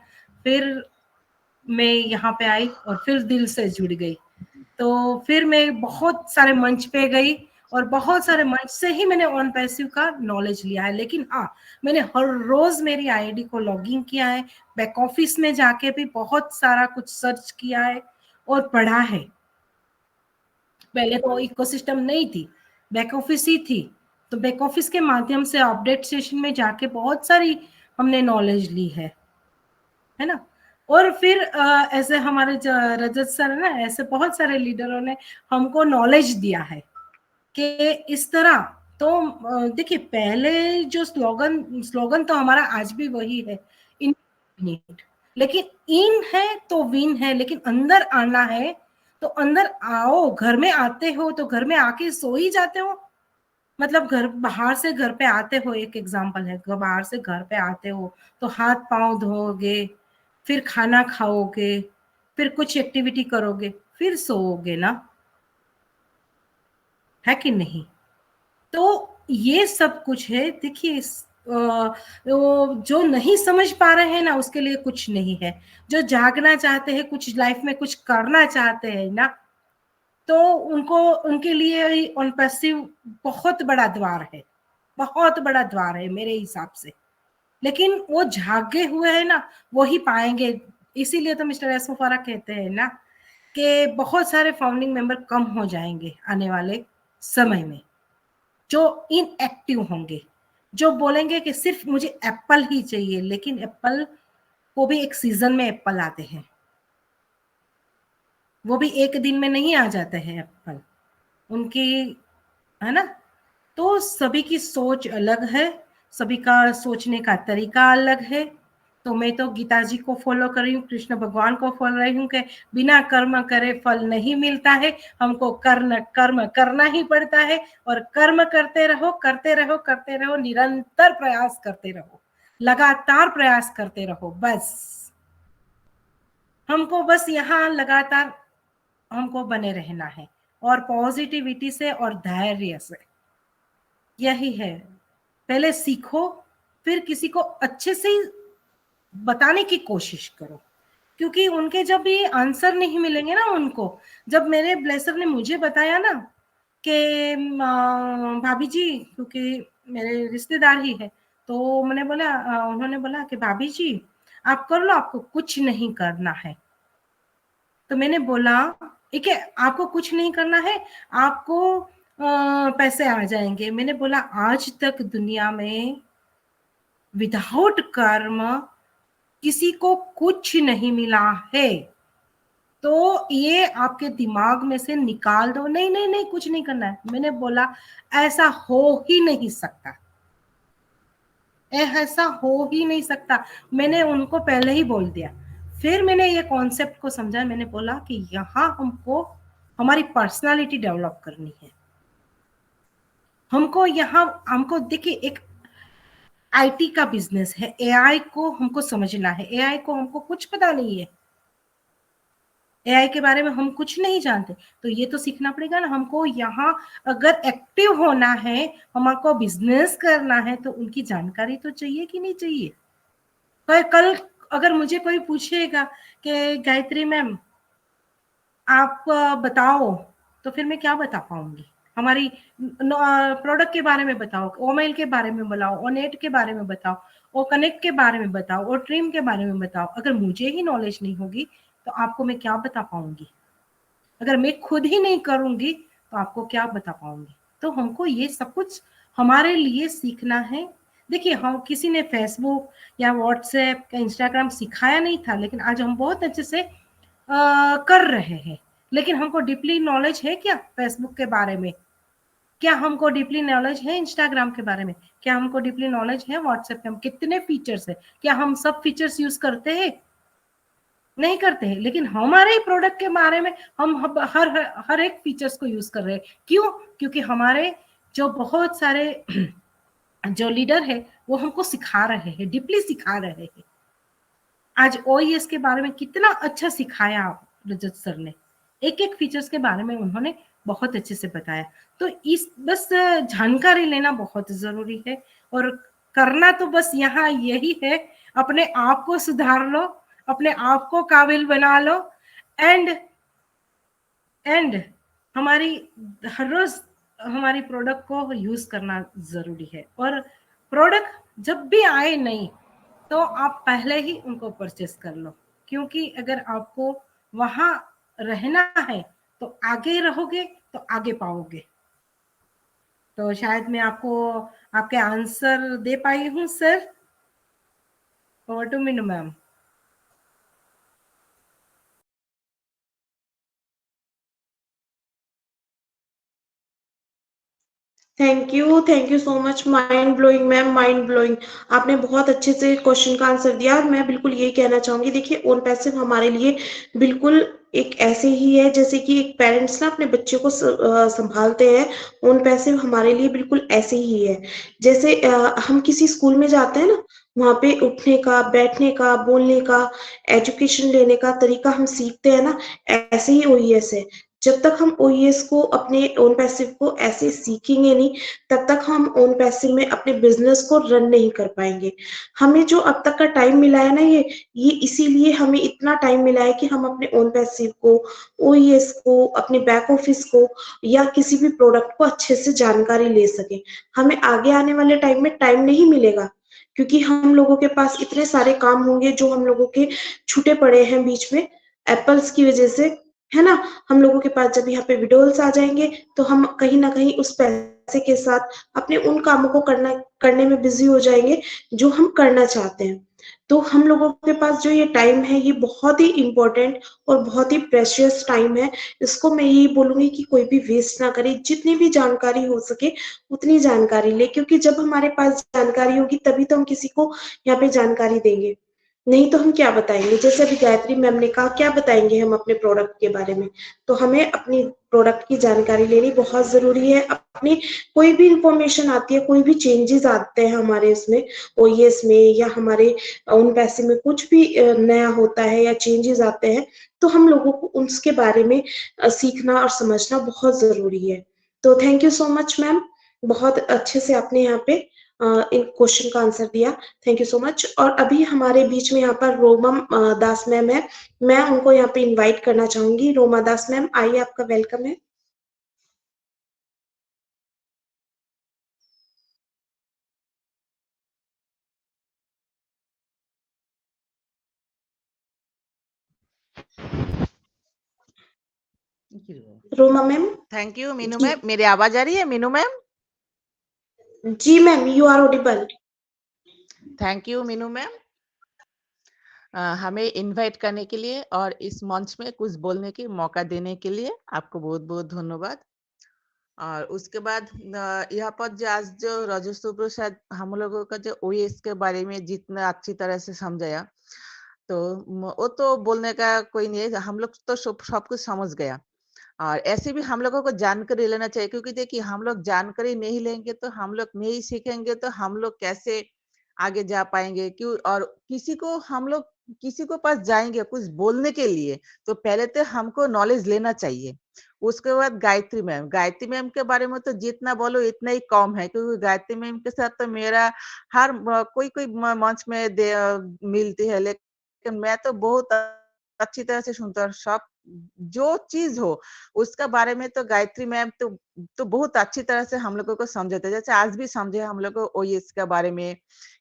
फिर मैं यहाँ पे आई और फिर दिल से जुड़ गई। तो फिर मैं बहुत सारे मंच पे गई और बहुत सारे मंच से ही मैंने ऑन पैसिव का नॉलेज लिया है। लेकिन हाँ, मैंने हर रोज मेरी आईडी को लॉगिन किया है, बैक ऑफिस में जाके भी बहुत सारा कुछ सर्च किया है और पढ़ा है। पहले तो इकोसिस्टम नहीं थी, बैक ऑफिस ही थी, तो बैक ऑफिस के माध्यम से अपडेट सेशन में जाके बहुत सारी हमने नॉलेज ली है ना। और फिर ऐसे हमारे रजत सर है ना, ऐसे बहुत सारे लीडरों ने हमको नॉलेज दिया है कि इस तरह। तो देखिए, पहले जो स्लोगन तो हमारा आज भी वही है, इन, लेकिन इन है तो विन है, लेकिन अंदर आना है तो अंदर आओ। घर में आते हो तो घर में आके सो ही जाते हो, मतलब घर बाहर से घर पे आते हो, एक एग्जांपल है, बाहर से घर पे आते हो तो हाथ पांव धोओगे, फिर खाना खाओगे, फिर कुछ एक्टिविटी करोगे, फिर सोओगे ना, है कि नहीं? तो ये सब कुछ है। देखिए, जो नहीं समझ पा रहे हैं ना, उसके लिए कुछ नहीं है। जो जागना चाहते हैं, कुछ लाइफ में कुछ करना चाहते हैं ना, तो उनको, उनके लिए ऑन पैसिव बहुत बड़ा द्वार है, बहुत बड़ा द्वार है मेरे हिसाब से। लेकिन वो जागे हुए हैं ना, वो ही पाएंगे। इसीलिए तो मिस्टर एस मुफारा कहते हैं ना कि बहुत सारे फाउंडिंग मेंबर कम हो जाएंगे आने वाले समय में, जो इनएक्टिव होंगे, जो बोलेंगे कि सिर्फ मुझे एप्पल ही चाहिए। लेकिन एप्पल को भी एक सीजन में एप्पल आते हैं, वो भी एक दिन में नहीं आ जाते हैं एप्पल उनकी, है ना। तो सभी की सोच अलग है, सभी का सोचने का तरीका अलग है। तो मैं तो गीता जी को फॉलो कर रही हूँ, कृष्ण भगवान को फॉलो रही हूँ कि बिना कर्म करे फल नहीं मिलता है, हमको कर्म करना ही पड़ता है। और कर्म करते रहो, करते रहो, करते रहो, निरंतर प्रयास करते रहो, लगातार प्रयास करते रहो। बस हमको बस यहाँ लगातार हमको बने रहना है, और पॉजिटिविटी से और धैर्य से, यही है। पहले सीखो, फिर किसी को अच्छे से बताने की कोशिश करो, क्योंकि उनके जब ये आंसर नहीं मिलेंगे ना उनको, जब मेरे ब्लेसर ने मुझे बताया ना कि भाभी जी, क्योंकि मेरे रिश्तेदार ही है, तो मैंने बोला, उन्होंने बोला कि भाभी जी आप कर लो, आपको कुछ नहीं करना है। तो मैंने बोला ठीक है, आपको कुछ नहीं करना है, आपको पैसे आ जाएंगे। मैंने बोला आज तक दुनिया में विदाउट कर्म किसी को कुछ नहीं मिला है, तो ये आपके दिमाग में से निकाल दो। नहीं नहीं नहीं, कुछ नहीं करना है। मैंने बोला ऐसा हो ही नहीं सकता, ऐसा हो ही नहीं सकता। मैंने उनको पहले ही बोल दिया। फिर मैंने ये कॉन्सेप्ट को समझा। मैंने बोला कि यहाँ हमको हमारी पर्सनालिटी डेवलप करनी है, हमको यहाँ, हमको देखिए, एक आईटी का बिजनेस है, एआई को हमको समझना है। एआई को हमको कुछ पता नहीं है, एआई के बारे में हम कुछ नहीं जानते, तो ये तो सीखना पड़ेगा ना हमको। यहाँ अगर एक्टिव होना है, हमको बिजनेस करना है, तो उनकी जानकारी तो चाहिए कि नहीं चाहिए। पर कल अगर मुझे कोई पूछेगा कि गायत्री मैम आप बताओ, तो फिर मैं क्या बता पाऊंगी? हमारी प्रोडक्ट के बारे में बताओ, ओमेल के बारे में बताओ, ओनेट के बारे में बताओ, ओ कनेक्ट के बारे में बताओ, और ट्रिम के बारे में बताओ। अगर मुझे ही नॉलेज नहीं होगी तो आपको मैं क्या बता पाऊंगी? अगर मैं खुद ही नहीं करूंगी तो आपको क्या बता पाऊंगी? तो हमको ये सब कुछ हमारे लिए सीखना है। देखिए, हम किसी ने फेसबुक या व्हाट्सएप या इंस्टाग्राम सिखाया नहीं था, लेकिन आज हम बहुत अच्छे से कर रहे हैं। लेकिन हमको डीपली नॉलेज है क्या फेसबुक के बारे में? क्या हमको डीपली नॉलेज है इंस्टाग्राम के बारे में? क्या हमको डीपली नॉलेज है व्हाट्सएप के? हम कितने फीचर्स है, क्या हम सब फीचर्स यूज करते हैं? नहीं करते हैं। लेकिन हमारे प्रोडक्ट के बारे में हम हर एक फीचर्स को यूज कर रहे हैं। क्यों? क्योंकि हमारे जो बहुत सारे जो लीडर है वो हमको सिखा रहे हैं, डीपली सिखा रहे हैं। आज ओईएस के बारे में कितना अच्छा सिखाया रजत सर ने, एक एक फीचर्स के बारे में उन्होंने बहुत अच्छे से बताया। तो इस बस जानकारी लेना बहुत जरूरी है, और करना तो बस यहाँ यही है, अपने आप को सुधार लो, अपने आप को काबिल बना लो, एंड एंड हमारी हर रोज हमारी प्रोडक्ट को यूज करना जरूरी है। और प्रोडक्ट जब भी आए नहीं तो आप पहले ही उनको परचेस कर लो, क्योंकि अगर आपको वहां रहना है तो आगे रहोगे तो आगे पाओगे। तो शायद मैं आपको आपके आंसर दे पाई हूँ sir. Over to Meenu ma'am. Thank you so much. Mind blowing ma'am, mind blowing. आपने बहुत अच्छे से क्वेश्चन का आंसर दिया। मैं बिल्कुल यही कहना चाहूंगी, देखिए ओन पैसिव हमारे लिए बिल्कुल एक ऐसे ही है जैसे कि एक पेरेंट्स ना अपने बच्चे को संभालते हैं। ओन पैसिव हमारे लिए बिल्कुल ऐसे ही है। जैसे हम किसी स्कूल में जाते हैं ना, वहां पे उठने का, बैठने का, बोलने का, एजुकेशन लेने का तरीका हम सीखते हैं ना, ऐसे ही ओईएस है। जब तक हम ओईएस को, अपने ओन पैसिव को ऐसे सीखेंगे नहीं, तब तक हम ओन पैसिव में अपने बिजनेस को रन नहीं कर पाएंगे। हमें जो अब तक का टाइम मिला है ना, ये इसीलिए हमें इतना टाइम मिला है कि हम अपने ओन पैसिव को, ओईएस को, अपने बैक ऑफिस को या किसी भी प्रोडक्ट को अच्छे से जानकारी ले सके। हमें आगे आने वाले टाइम में टाइम नहीं मिलेगा, क्योंकि हम लोगों के पास इतने सारे काम होंगे जो हम लोगों के छूटे पड़े हैं बीच में एप्पल्स की वजह से, है ना। हम लोगों के पास जब यहाँ पे विड्रॉल्स आ जाएंगे तो हम कहीं ना कहीं उस पैसे के साथ अपने उन कामों को करने में बिजी हो जाएंगे जो हम करना चाहते हैं। तो हम लोगों के पास जो ये टाइम है, ये बहुत ही इंपॉर्टेंट और बहुत ही प्रेशियस टाइम है। इसको मैं यही बोलूंगी कि कोई भी वेस्ट ना करे। जितनी भी जानकारी हो सके उतनी जानकारी ले, क्योंकि जब हमारे पास जानकारी होगी तभी तो हम किसी को यहाँ पे जानकारी देंगे, नहीं तो हम क्या बताएंगे। जैसे अभी गायत्री मैम ने कहा, क्या बताएंगे हम अपने प्रोडक्ट के बारे में। तो हमें अपनी प्रोडक्ट की जानकारी लेनी बहुत जरूरी है। अपनी कोई भी इंफॉर्मेशन आती है, कोई भी चेंजेस आते हैं हमारे उसमें, ओईएस में या हमारे उन पैसे में कुछ भी नया होता है या चेंजेस आते हैं, तो हम लोगों को उसके बारे में सीखना और समझना बहुत जरूरी है। तो thank you so much ma'am, बहुत अच्छे से आपने यहाँ पे इन क्वेश्चन का आंसर दिया। Thank you so much. और अभी हमारे बीच में यहाँ पर रोमा दास मैम है, मैं उनको यहाँ पे इनवाइट करना चाहूंगी। रोमा दास मैम आइए, आपका वेलकम है। Roma ma'am. Thank you Meenu ji, ma'am. मेरी आवाज आ रही है मीनू मैम? जी ma'am, you are audible. Thank you Meenu ma'am, हमें इनवाइट करने के लिए और इस मंच में कुछ बोलने की मौका देने के लिए आपको बहुत बहुत धन्यवाद। और उसके बाद यहाँ पर जो आज जो राजस्व प्रसाद हम लोगों का जो ओएस के बारे में जितना अच्छी तरह से समझाया, तो वो तो बोलने का कोई नहीं है, हम लोग तो सब कुछ समझ गया। और ऐसे भी हम लोगों को जानकारी लेना चाहिए, क्योंकि देखिए हम लोग जानकारी नहीं लेंगे तो हम लोग नहीं सीखेंगे तो हम लोग कैसे आगे जा पाएंगे। क्यों? और किसी को पास जाएंगे कुछ बोलने के लिए, तो पहले तो हमको नॉलेज लेना चाहिए। उसके बाद गायत्री मैम के बारे में तो जितना बोलो इतना ही कम है, क्योंकि गायत्री मैम के साथ तो मेरा हर कोई कोई मंच में मिलती है, लेकिन मैं तो बहुत अच्छी तरह से सुनता हूँ। सब जो चीज हो उसका बारे में तो गायत्री मैम तो बहुत अच्छी तरह से हम लोगों को समझाते हैं। जैसे आज भी समझे हम लोग को ओएस के बारे में,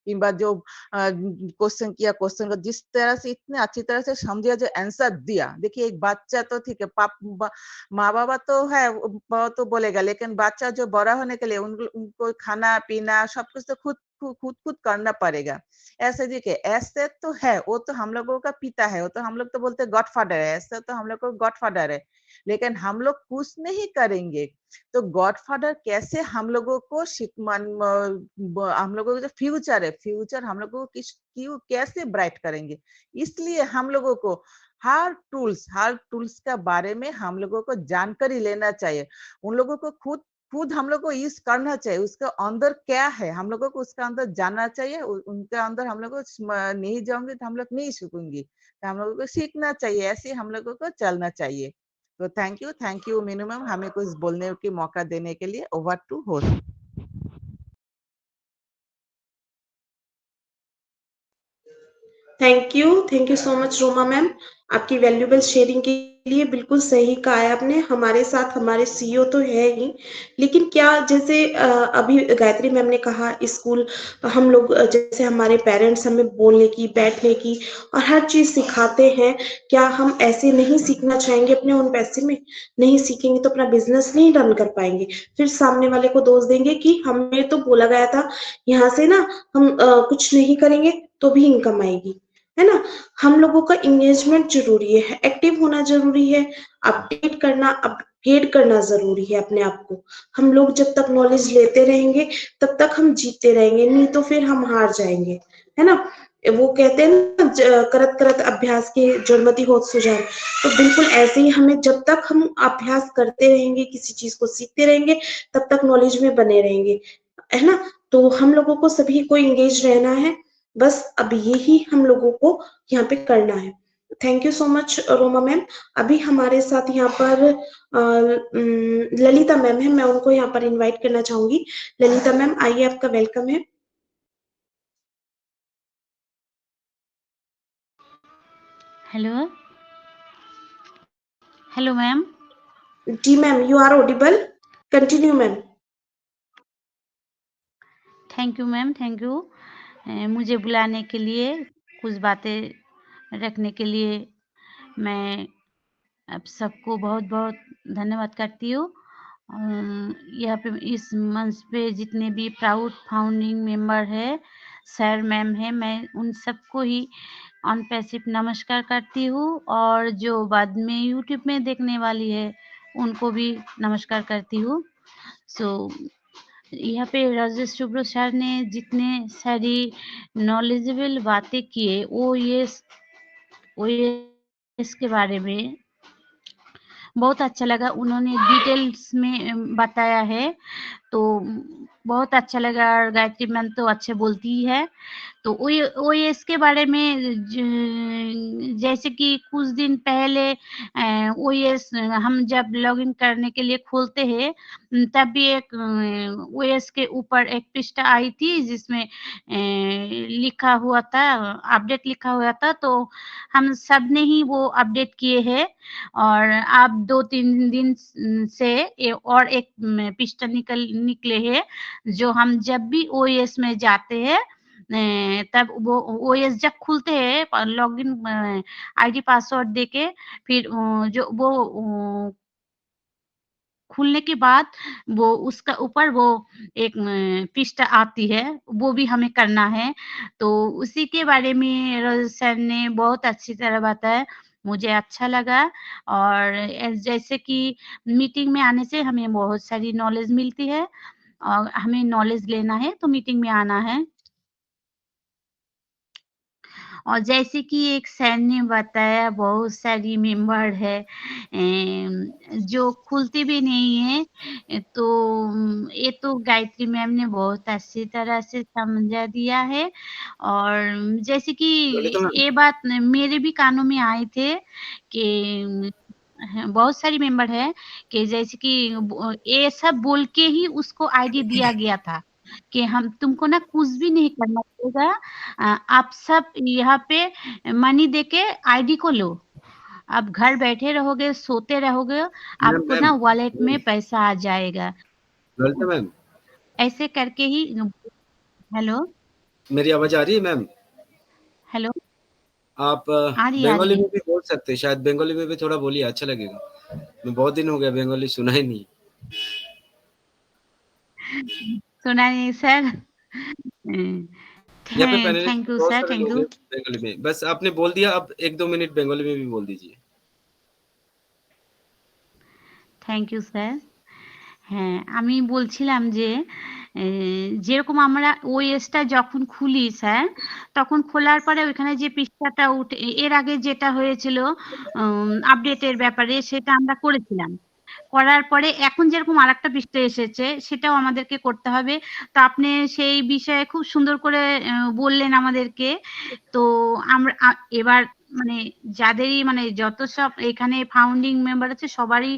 किंबा जो क्वेश्चन को जिस तरह से इतने अच्छी तरह से समझिया, जो आंसर दिया। देखिए एक बच्चा तो ठीक है, माँ बाबा तो है वो तो बोलेगा, लेकिन बच्चा जो बड़ा होने के लिए उनको खाना पीना सब कुछ तो खुद खुद खुद करना पड़ेगा। ऐसे देखिए, ऐसे तो है, वो तो हम लोगों का पिता है, वो तो हम लोग तो बोलते हैं गॉडफादर है, ऐसे तो हम लोग को गॉडफादर है। लेकिन हम लोग कुछ नहीं करेंगे तो गॉडफादर कैसे हम लोगों को हम लोगों का जो फ्यूचर है, फ्यूचर हम लोगों को क्यों कैसे ब्राइट करेंगे। इसलिए हम लोगों को हर टूल्स का बारे में हम लोगों को जानकारी लेना चाहिए। उन लोगों को खुद खुद हम लोग को यूज करना चाहिए। उसका अंदर क्या है हम लोगों को उसका अंदर जानना चाहिए। उनके अंदर हम लोग को नहीं जाऊंगे तो हम लोग नहीं सीखेंगे, तो हम लोगों को सीखना चाहिए, ऐसे हम लोगों को चलना चाहिए। तो थैंक यू मीनू मैम, हमें कुछ बोलने की मौका देने के लिए। Over to host. Thank you so much Roma ma'am, आपकी वैल्यूबल शेयरिंग की लिए बिल्कुल सही कहा है आपने। हमारे साथ हमारे सीईओ तो है ही, लेकिन क्या जैसे अभी गायत्री मैम ने कहा स्कूल हम लोग जैसे हमारे पेरेंट्स हमें बोलने की, बैठने की और हर चीज सिखाते हैं, क्या हम ऐसे नहीं सीखना चाहेंगे अपने उन पैसे में? नहीं सीखेंगे तो अपना बिजनेस नहीं रन कर पाएंगे। फिर सामने वाले को दोष देंगे कि हमें तो बोला गया था यहाँ से ना हम कुछ नहीं करेंगे तो भी इनकम आएगी, है ना? हम लोगों का एंगेजमेंट जरूरी है, एक्टिव होना जरूरी है, अपडेट करना जरूरी है अपने आप को। हम लोग जब तक नॉलेज लेते रहेंगे तब तक हम जीतते रहेंगे, नहीं तो फिर हम हार जाएंगे, है ना? वो कहते हैं ना करत करत अभ्यास के जड़मति होत सुजान। तो बिल्कुल ऐसे ही हमें जब तक हम अभ्यास करते रहेंगे, किसी चीज को सीखते रहेंगे, तब तक नॉलेज में बने रहेंगे, है ना? तो हम लोगों को सभी को एंगेज रहना है, बस अब यही हम लोगों को यहाँ पे करना है। Thank you so much Roma ma'am. अभी हमारे साथ यहाँ पर ललिता मैम है, मैं उनको यहाँ पर इनवाइट करना चाहूंगी। ललिता मैम आइए, आपका वेलकम है। Hello hello ma'am. जी ma'am, you are audible, continue ma'am. Thank you ma'am, thank you मुझे बुलाने के लिए, कुछ बातें रखने के लिए। मैं आप सबको बहुत बहुत धन्यवाद करती हूँ। यहाँ पे इस मंच पे जितने भी प्राउड फाउंडिंग मेंबर है, सर मैम है, मैं उन सबको ही ऑन पैसिव नमस्कार करती हूँ, और जो बाद में यूट्यूब में देखने वाली है उनको भी नमस्कार करती हूँ। सो यहाँ पे राजेश शुभ्रो सर ने जितने सारी नॉलेजेबल बातें किए ओएस के बारे में, बहुत अच्छा लगा। उन्होंने डिटेल्स में बताया है, तो बहुत अच्छा लगा। गायत्री मैम तो अच्छे बोलती ही है। तो ओएस के बारे में जैसे कि कुछ दिन पहले ओएस हम जब लॉगिन करने के लिए खोलते हैं, तब भी एक ओएस के ऊपर एक पृष्ठ आई थी जिसमें लिखा हुआ था, अपडेट लिखा हुआ था। तो हम सब ने ही वो अपडेट किए हैं, और आप 2-3 दिन से और एक पृष्ठ निकले हैं, जो हम जब भी ओएस में जाते हैं तब वो ओएस जब खुलते हैं, लॉगिन आईडी पासवर्ड देके, फिर जो वो खुलने के बाद वो उसका ऊपर वो एक पृष्ठ आती है, वो भी हमें करना है। तो उसी के बारे में रजत सर ने बहुत अच्छी तरह बताया, मुझे अच्छा लगा। और जैसे कि मीटिंग में आने से हमें बहुत सारी नॉलेज मिलती है, और हमें नॉलेज लेना है तो मीटिंग में आना है। और जैसे कि एक सर ने बताया, बहुत सारी मेंबर है जो खुलती भी नहीं है। तो ये तो गायत्री मैम ने बहुत अच्छी तरह से समझा दिया है। और जैसे कि ये बात मेरे भी कानों में आए थे कि बहुत सारी मेंबर है कि जैसे कि ये सब बोल के ही उसको आईडी दिया गया था कि हम तुमको ना कुछ भी नहीं करना पड़ेगा, आप सब यहाँ पे मनी देके आईडी को लो, आप घर बैठे रहोगे, सोते रहोगे, आपको ना वॉलेट में पैसा आ जाएगा। मैम, ऐसे करके ही। हेलो, मेरी आवाज आ रही है मैम? हेलो, आप आ रही बंगाली है। में भी बोल सकते हैं, शायद बंगाली में भी थोड़ा बोलिए, अच्छा लगेगा। मैं बहुत दिन हो गया बंगाली सुना ही नहीं। सुना नहीं सर? यहाँ पे पैनलिस्ट थैंक यू बहुत सर, सारे थैंक लोग यू। हैं बंगाली में, बस आपने बोल दिया, अब 1-2 मिनट बंगाली में भी बोल दीजिए। Thank you sir. হ্যাঁ, আমি বলছিলাম যে যেরকম আমরা ওএসটা যখন খুলি স্যার, তখন খোলার পরে ওইখানে যে পৃষ্ঠাটা উঠে, এর আগে যেটা হয়েছিল আপডেটের ব্যাপারে, সেটা আমরা করেছিলাম। করার পরে এখন যেরকম আরেকটা পৃষ্ঠা এসেছে, সেটাও আমাদেরকে করতে হবে। তো আপনি সেই বিষয়ে খুব সুন্দর করে বললেন আমাদেরকে। তো আমরা এবার মানে যাদেরই মানে যত সব এখানে ফাউন্ডিং মেম্বার আছে সবারই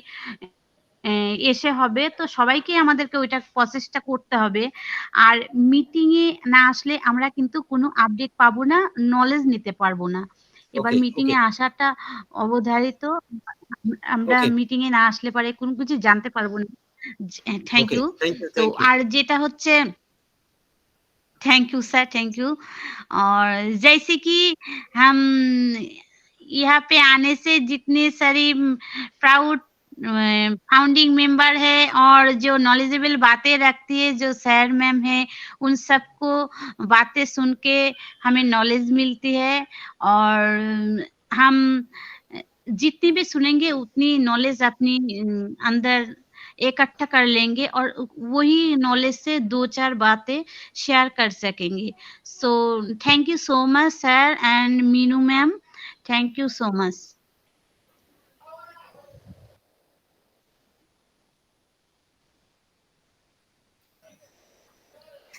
এসে হবে, তো সবাইকে আমাদেরকে ওইটা প্রসেসটা করতে হবে। আর মিটিং এ না আসলে আমরা কিন্তু কোনো আপডেট পাবো না, নলেজ নিতে পারবো না। এবার ওকে, মিটিং ওকে, এ আসাটা অবধারিত। আমরা ওকে, মিটিং এ না আসলে পরে কোনো কিছু জানতে পারবো না। Thank okay, you. Thank you, তো थैंक यू। আর যেটা হচ্ছে thank you sir, thank you. और जैसे कि हम यहाँ पे आने से जितने सारी प्राउड फाउंडिंग मेंबर है और जो नॉलेजेबल बातें रखती है, जो सर मैम है, उन सबको बातें सुन के हमें नॉलेज मिलती है और हम जितनी भी सुनेंगे उतनी नॉलेज अपनी अंदर इकट्ठा कर लेंगे और वही नॉलेज से 2-4 बातें शेयर कर सकेंगे। So thank you so much sir and Meenu ma'am, thank you so much.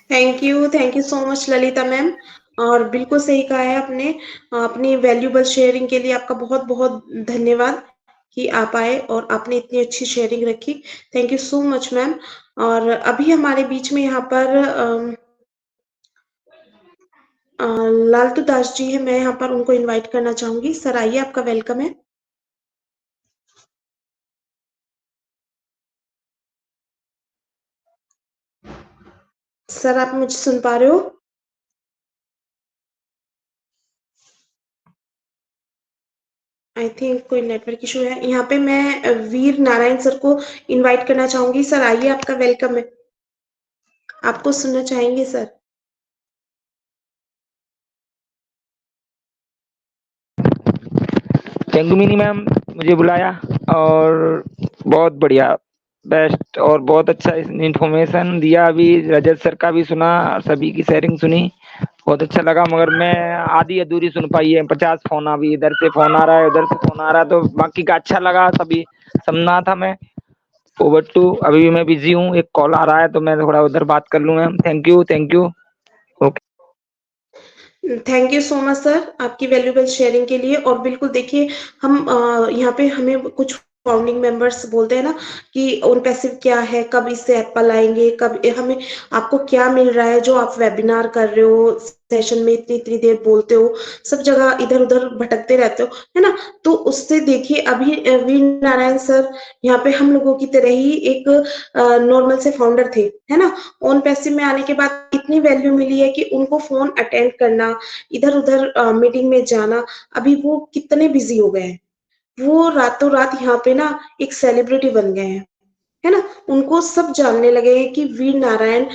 Thank you so much Lalita ma'am. और बिल्कुल सही कहा है आपने। अपनी वैल्यूबल शेयरिंग के लिए आपका बहुत बहुत धन्यवाद कि आप आए और आपने इतनी अच्छी शेयरिंग रखी। Thank you so much ma'am. और अभी हमारे बीच में यहाँ पर लालतू दास जी है, मैं यहाँ पर उनको इनवाइट करना चाहूंगी। सर आइए, आपका वेलकम है। सर आप मुझे सुन पा रहे हो? आई थिंक कोई नेटवर्क इशू है। यहाँ पे मैं वीर नारायण सर को इनवाइट करना चाहूंगी। सर आइए, आपका वेलकम है। आपको सुनना चाहेंगे सर। चंगुमिनी मैम मुझे बुलाया और बहुत बढ़िया, बेस्ट और बहुत अच्छा इन्फॉर्मेशन दिया। अभी रजत सर का भी सुना, सभी की शेयरिंग सुनी, बहुत अच्छा लगा। मगर मैं आधी अधूरी सुन पाई है, 50 फोन अभी इधर से फोन आ रहा है, उधर से फोन आ रहा है, तो बाकी का अच्छा लगा, सभी समझना था। मैं ओवर टू, अभी मैं बिजी हूँ, एक कॉल आ रहा है तो मैं थोड़ा उधर बात कर लूँ ma'am. Thank you, thank you. Thank you so much sir, आपकी वैल्यूबल शेयरिंग के लिए। और बिल्कुल देखिए, हम यहाँ पे हमें कुछ फाउंडिंग मेंबर्स बोलते हैं ना कि उन पैसिव क्या है, कब इससे एप्पल आएंगे, कब हमें आपको क्या मिल रहा है जो आप वेबिनार कर रहे हो, सेशन में इतनी इतनी देर बोलते हो, सब जगह इधर उधर भटकते रहते हो, है ना। तो उससे देखिए, अभी वीर नारायण सर यहाँ पे हम लोगों की तरह ही एक नॉर्मल से फाउंडर थे, है ना। ऑन पैसिव में आने के बाद इतनी वैल्यू मिली है कि उनको फोन अटेंड करना, इधर उधर मीटिंग में जाना, अभी वो कितने बिजी हो गए हैं। वो रातों रात यहाँ पे ना एक सेलिब्रिटी बन गए हैं, है ना। उनको सब जानने लगे हैं कि वीर नारायण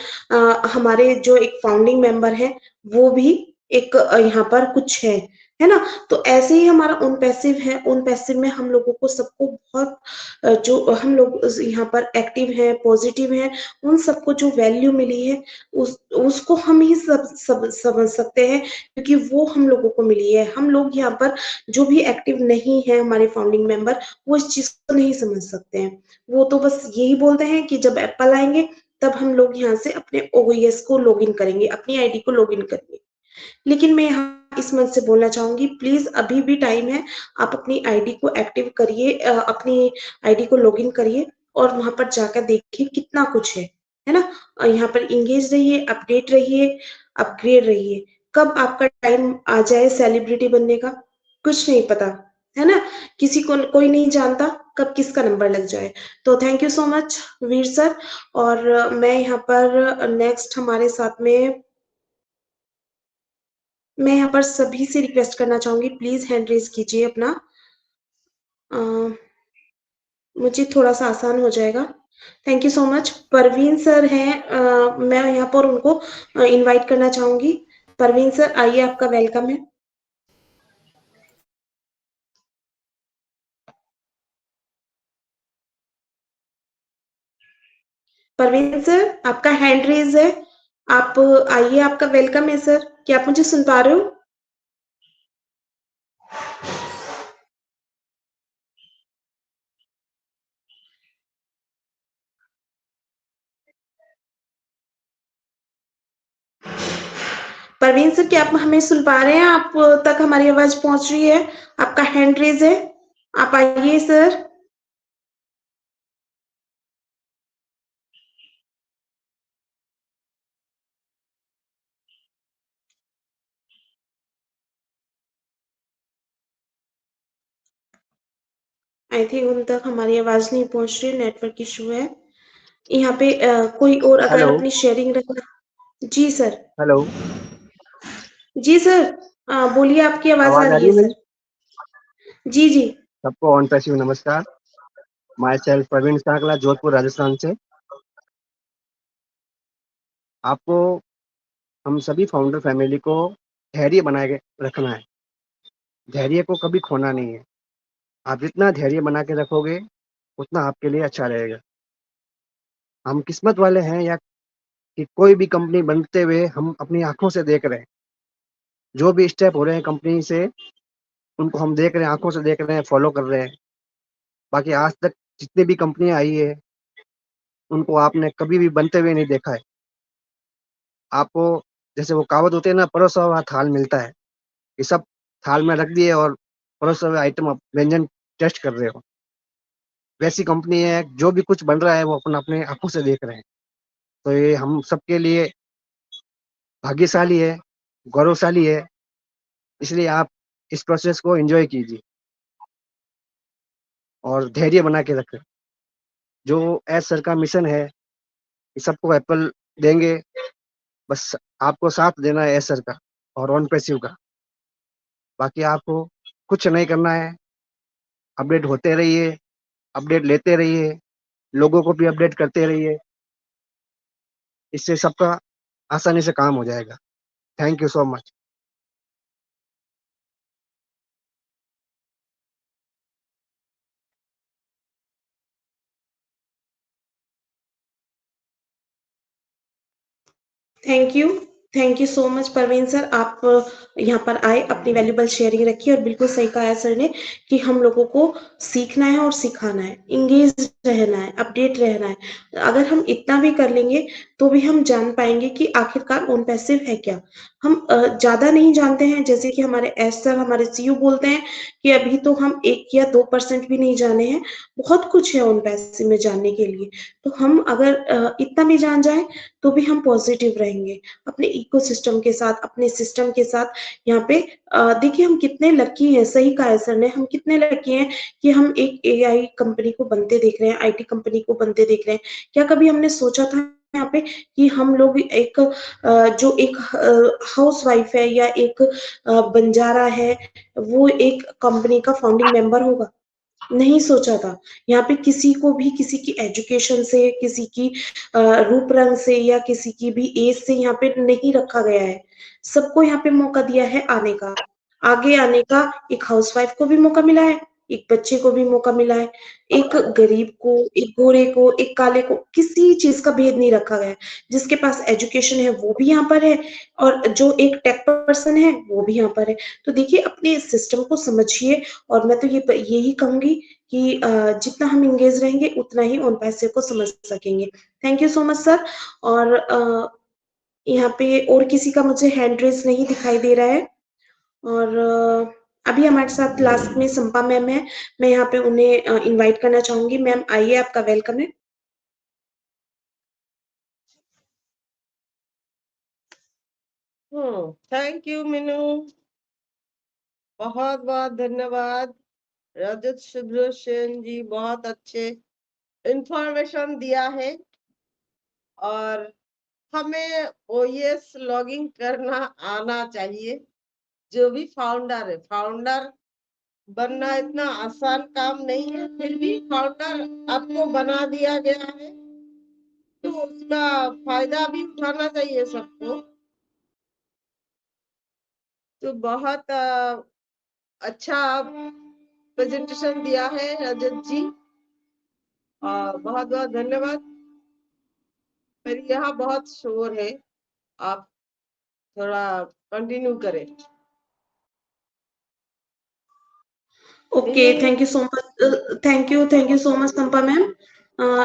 हमारे जो एक फाउंडिंग मेंबर है, वो भी एक यहाँ पर कुछ है ना। तो ऐसे ही हमारा उन पैसिव है, उन पैसिव में हम लोगों को सबको बहुत जो हम लोग यहाँ पर एक्टिव हैं, पॉजिटिव हैं, उन सबको जो वैल्यू मिली है, उसको हम ही सब समझ सकते हैं, क्योंकि वो हम लोगों को मिली है। हम लोग यहाँ पर जो भी एक्टिव नहीं है, हमारे फाउंडिंग मेंबर, वो इस चीज को नहीं समझ सकते हैं। वो तो बस यही बोलते हैं कि जब एप्पल आएंगे तब हम लोग यहाँ से अपने ओएस को लॉगिन करेंगे, अपनी आईडी को लॉगिन करेंगे। लेकिन मैं यहाँ इस मंच से बोलना चाहूंगी, प्लीज अभी भी टाइम है, आप अपनी आईडी को एक्टिव करिए, अपनी आईडी को लॉगिन करिए और वहां पर जाकर देखिए कितना कुछ है ना। यहाँ पर इंगेज रहिए, अपडेट रहिए, अपग्रेड रहिए। कब आपका टाइम आ जाए सेलिब्रिटी बनने का, कुछ नहीं पता, है ना। किसी को कोई नहीं जानता कब किसका नंबर लग जाए। तो thank you so much Veer sir. और मैं यहाँ पर नेक्स्ट हमारे साथ में, मैं यहाँ पर सभी से रिक्वेस्ट करना चाहूंगी, प्लीज हैंड रेज कीजिए अपना। अ, मुझे थोड़ा सा आसान हो जाएगा। Thank you so much. Parveen sir हैं, मैं यहाँ पर उनको इनवाइट करना चाहूंगी। परवीन सर आइए, आपका वेलकम है। परवीन सर आपका हैंड रेज है, आप आइए, आपका वेलकम है सर। क्या आप मुझे सुन पा रहे हो? परवीन सर क्या आप हमें सुन पा रहे हैं? आप तक हमारी आवाज पहुंच रही है? आपका हैंड रेज है, आप आइए सर। आई थिंक उन तक हमारी आवाज नहीं पहुंच रही, नेटवर्क इशू है यहाँ पे। कोई और अगर हेलो अपनी शेयरिंग रखना। जी सर। हेलो, जी सर, बोलिए, आपकी आवाज आ आवाज आ रही रही है है मेरी? सर। जी जी। सबको ऑन पैसिव नमस्कार। माई सेल्फ प्रवीण सांकला, जोधपुर राजस्थान से। आपको, हम सभी फाउंडर फैमिली को धैर्य बना के रखना है। धैर्य को कभी खोना नहीं है। आप जितना धैर्य बना के रखोगे उतना आपके लिए अच्छा रहेगा। हम किस्मत वाले हैं या कि कोई भी कंपनी बनते हुए हम अपनी आंखों से देख रहे हैं। जो भी स्टेप हो रहे हैं कंपनी से, उनको हम देख रहे हैं, आंखों से देख रहे हैं, फॉलो कर रहे हैं। बाकी आज तक जितनी भी कंपनियां आई है उनको आपने कभी भी बनते हुए नहीं देखा है। आपको, जैसे वो कहावत होती है ना, परोसा हुआ थाल मिलता है। ये सब थाल में रख दिए और परोसे हुए आइटम आप व्यंजन टेस्ट कर रहे हो। वैसी कंपनी है, जो भी कुछ बन रहा है वो अपन अपने आंखों से देख रहे हैं। तो ये हम सबके लिए भाग्यशाली है, गौरवशाली है। इसलिए आप इस प्रोसेस को एंजॉय कीजिए और धैर्य बना के रखें। जो एज सर का मिशन है कि सबको एप्पल देंगे, बस आपको साथ देना है एज सर का और ऑन पैसिव का। बाकी आपको कुछ नहीं करना है, अपडेट होते रहिए, अपडेट लेते रहिए, लोगों को भी अपडेट करते रहिए। इससे सबका आसानी से काम हो जाएगा। Thank you so much. Thank you so much Parveen sir. आप यहाँ पर आए, अपनी वैल्यूबल शेयरिंग रखी और बिल्कुल सही कहा है सर ने कि हम लोगों को सीखना है और सिखाना है, इंगेज रहना है, अपडेट रहना है। अगर हम इतना भी कर लेंगे तो भी हम जान पाएंगे कि आखिरकार ऑन पैसिव है क्या। हम ज्यादा नहीं जानते हैं, जैसे कि हमारे एस सर, हमारे सीयू बोलते हैं कि अभी तो हम 1 या 2% भी नहीं जाने हैं, बहुत कुछ है ऑन पैसिव में जानने के लिए। तो हम अगर इतना भी जान जाए तो भी हम पॉजिटिव रहेंगे अपने इकोसिस्टम के साथ, अपने सिस्टम के साथ। यहाँ पे देखिए हम कितने लकी हैं, सही कहा है सर ने, हम कितने लकी हैं कि हम एक एआई कंपनी को बनते देख रहे हैं, आईटी कंपनी को बनते देख रहे हैं। क्या कभी हमने सोचा था यहाँ पे कि हम लोग एक जो एक हाउस वाइफ है या एक बंजारा है, वो एक कंपनी का फाउंडिंग मेंबर होगा? नहीं सोचा था। यहाँ पे किसी को भी किसी की एजुकेशन से, किसी की रूप रंग से या किसी की भी एज से यहाँ पे नहीं रखा गया है। सबको यहाँ पे मौका दिया है आने का, आगे आने का। एक हाउसवाइफ को भी मौका मिला है, एक बच्चे को भी मौका मिला है, एक गरीब को, एक गोरे को, एक काले को, किसी चीज का भेद नहीं रखा गया है। जिसके पास एजुकेशन है वो भी यहाँ पर है और जो एक टेक पर्सन है वो भी यहाँ पर है। तो देखिए अपने सिस्टम को समझिए। और मैं तो यही कहूंगी कि जितना हम इंगेज रहेंगे उतना ही ऑन पैसे को समझ सकेंगे। Thank you so much sir. और यहाँ पे और किसी का मुझे हैंड रेज नहीं दिखाई दे रहा है। और अभी हमारे साथ लास्ट में संपा मैम है, मैं यहाँ पे उन्हें इनवाइट करना चाहूंगी। मैम आइए, आपका वेलकम है। थैंक यू मीनू, बहुत बहुत धन्यवाद। रजत सुब्रसेन जी बहुत अच्छे इंफॉर्मेशन दिया है। और हमें ओएस लॉगिंग करना आना चाहिए। जो भी फाउंडर है, फाउंडर बनना इतना आसान काम नहीं है, फिर भी फाउंडर आपको बना दिया गया है तो उसका फायदा भी उठाना चाहिए सबको। तो बहुत अच्छा प्रेजेंटेशन दिया है रजत जी, बहुत बहुत धन्यवाद। मेरे यहाँ बहुत शोर है, आप थोड़ा कंटिन्यू करें। Okay, thank you so much, thank you so much Sampa ma'am,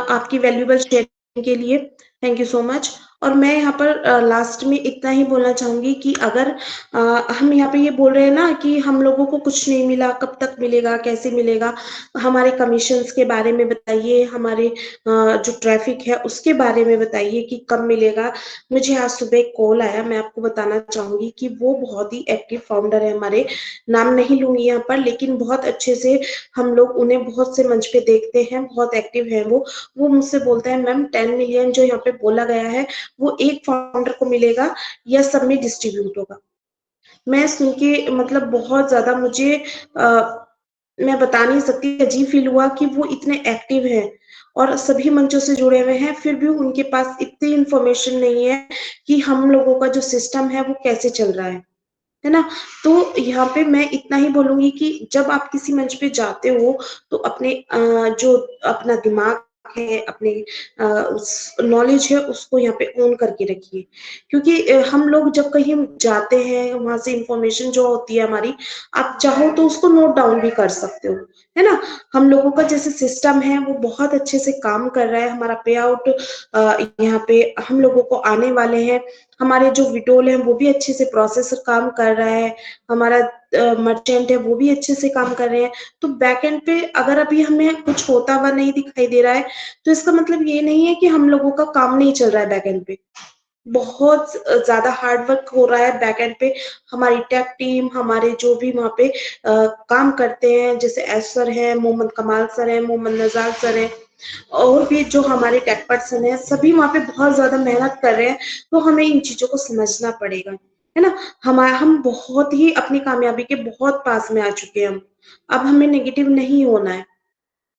आपकी वैल्यूबल शेयरिंग के लिए थैंक यू सो मच। और मैं यहाँ पर लास्ट में इतना ही बोलना चाहूंगी कि अगर हम यहाँ पे ये बोल रहे हैं ना कि हम लोगों को कुछ नहीं मिला, कब तक मिलेगा, कैसे मिलेगा, हमारे कमीशंस के बारे में बताइए, हमारे जो ट्रैफिक है उसके बारे में बताइए कि कब मिलेगा। मुझे आज सुबह एक कॉल आया, मैं आपको बताना चाहूंगी कि वो बहुत ही एक्टिव फाउंडर है हमारे, नाम नहीं लूंगी यहाँ पर, लेकिन बहुत अच्छे से हम लोग उन्हें बहुत से मंच पे देखते हैं, बहुत एक्टिव है वो मुझसे बोलता है मैम 10 मिलियन जो यहाँ पे बोला गया है वो एक फाउंडर को मिलेगा या सब में डिस्ट्रीब्यूट होगा। मैं सुन के मतलब बहुत ज्यादा मुझे मैं बता नहीं सकती, अजीब फील हुआ कि वो इतने एक्टिव हैं और सभी मंचों से जुड़े हुए हैं, फिर भी उनके पास इतनी इंफॉर्मेशन नहीं है कि हम लोगों का जो सिस्टम है वो कैसे चल रहा है ना। तो यहाँ पे मैं इतना ही बोलूंगी कि जब आप किसी मंच पे जाते हो तो अपने जो अपना दिमाग है, अपने नॉलेज है उसको यहाँ पे ऑन करके रखिए, क्योंकि हम लोग जब कहीं जाते हैं वहां से इंफॉर्मेशन जो होती है हमारी, आप चाहो तो उसको नोट डाउन भी कर सकते हो, है ना। हम लोगों का जैसे सिस्टम है वो बहुत अच्छे से काम कर रहा है, हमारा पे आउट यहाँ पे हम लोगों को आने वाले हैं, हमारे जो विडोल है वो भी अच्छे से प्रोसेसर काम कर रहा है, हमारा मर्चेंट है वो भी अच्छे से काम कर रहे हैं। तो बैक एंड पे अगर अभी हमें कुछ होता हुआ नहीं दिखाई दे रहा है तो इसका मतलब ये नहीं है कि हम लोगों का काम नहीं चल रहा है, बैक एंड पे बहुत ज्यादा हार्ड वर्क हो रहा है बैक एंड पे। हमारी टेक टीम, हमारे जो भी वहाँ पे काम करते हैं, जैसे एस सर है, मोहम्मद कमाल सर है, मोहम्मद नजाल सर है, और भी जो हमारे टेक पर्सन है, सभी वहाँ पे बहुत ज्यादा मेहनत कर रहे हैं। तो हमें इन चीजों को समझना पड़ेगा, है ना। हम बहुत ही अपनी कामयाबी के बहुत पास में आ चुके हैं। अब हमें नेगेटिव नहीं होना है,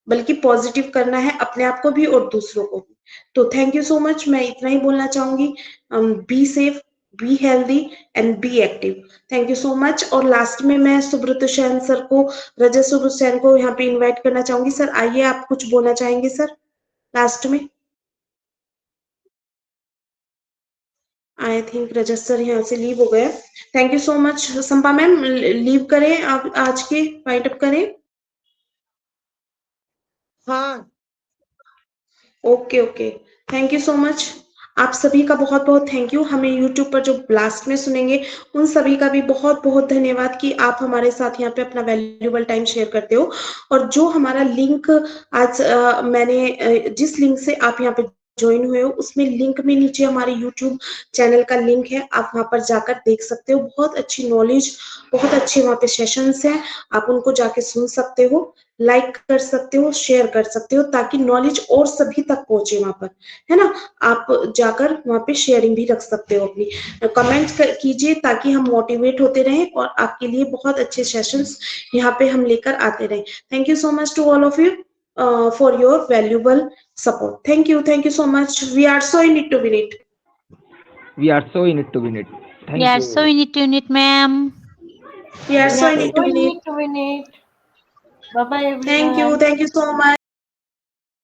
बल्कि पॉजिटिव करना है अपने आप को भी और दूसरों को भी। तो थैंक यू सो मच, मैं इतना ही बोलना चाहूंगी। Be safe, be healthy and be active. Thank you so much. और लास्ट में मैं सुब्रत सैन सर को, रजत सुब्रत सैन को यहाँ पे इनवाइट करना चाहूंगी। सर आइए, आप कुछ बोलना चाहेंगे सर लास्ट में? आई थिंक रजत सर यहाँ से लीव हो गए। Thank you so much. Sampa ma'am leave करें, आप आज के वाइंड अप करें? हाँ, okay okay, thank you so much. आप सभी का बहुत बहुत थैंक यू। हमें यूट्यूब पर जो ब्लास्ट में सुनेंगे उन सभी का भी बहुत बहुत धन्यवाद कि आप हमारे साथ यहाँ पे अपना वैल्यूएबल टाइम शेयर करते हो। और जो हमारा लिंक आज मैंने जिस लिंक से आप यहाँ पे ज्वाइन हुए हो, उसमें लिंक में नीचे हमारे यूट्यूब चैनल का लिंक है, आप वहां पर जाकर देख सकते हो। बहुत अच्छी नॉलेज, बहुत अच्छे वहां पे सेशंस हैं, आप उनको जाके सुन सकते हो, लाइक कर सकते हो, शेयर कर सकते हो, ताकि नॉलेज और सभी तक पहुंचे वहां पर, है ना। आप जाकर वहां पे शेयरिंग भी रख सकते हो, अपनी कमेंट कीजिए ताकि हम मोटिवेट होते रहें और आपके लिए बहुत अच्छे सेशंस यहाँ पे हम लेकर आते रहें। Thank you so much to all of you for your valuable support. Thank you so much. We are so in it to win it. We are so in it to win it. Thank We are you. so in it, ma'am. We are so in it to We win it. need to win it. Bye bye everyone. Thank you so much.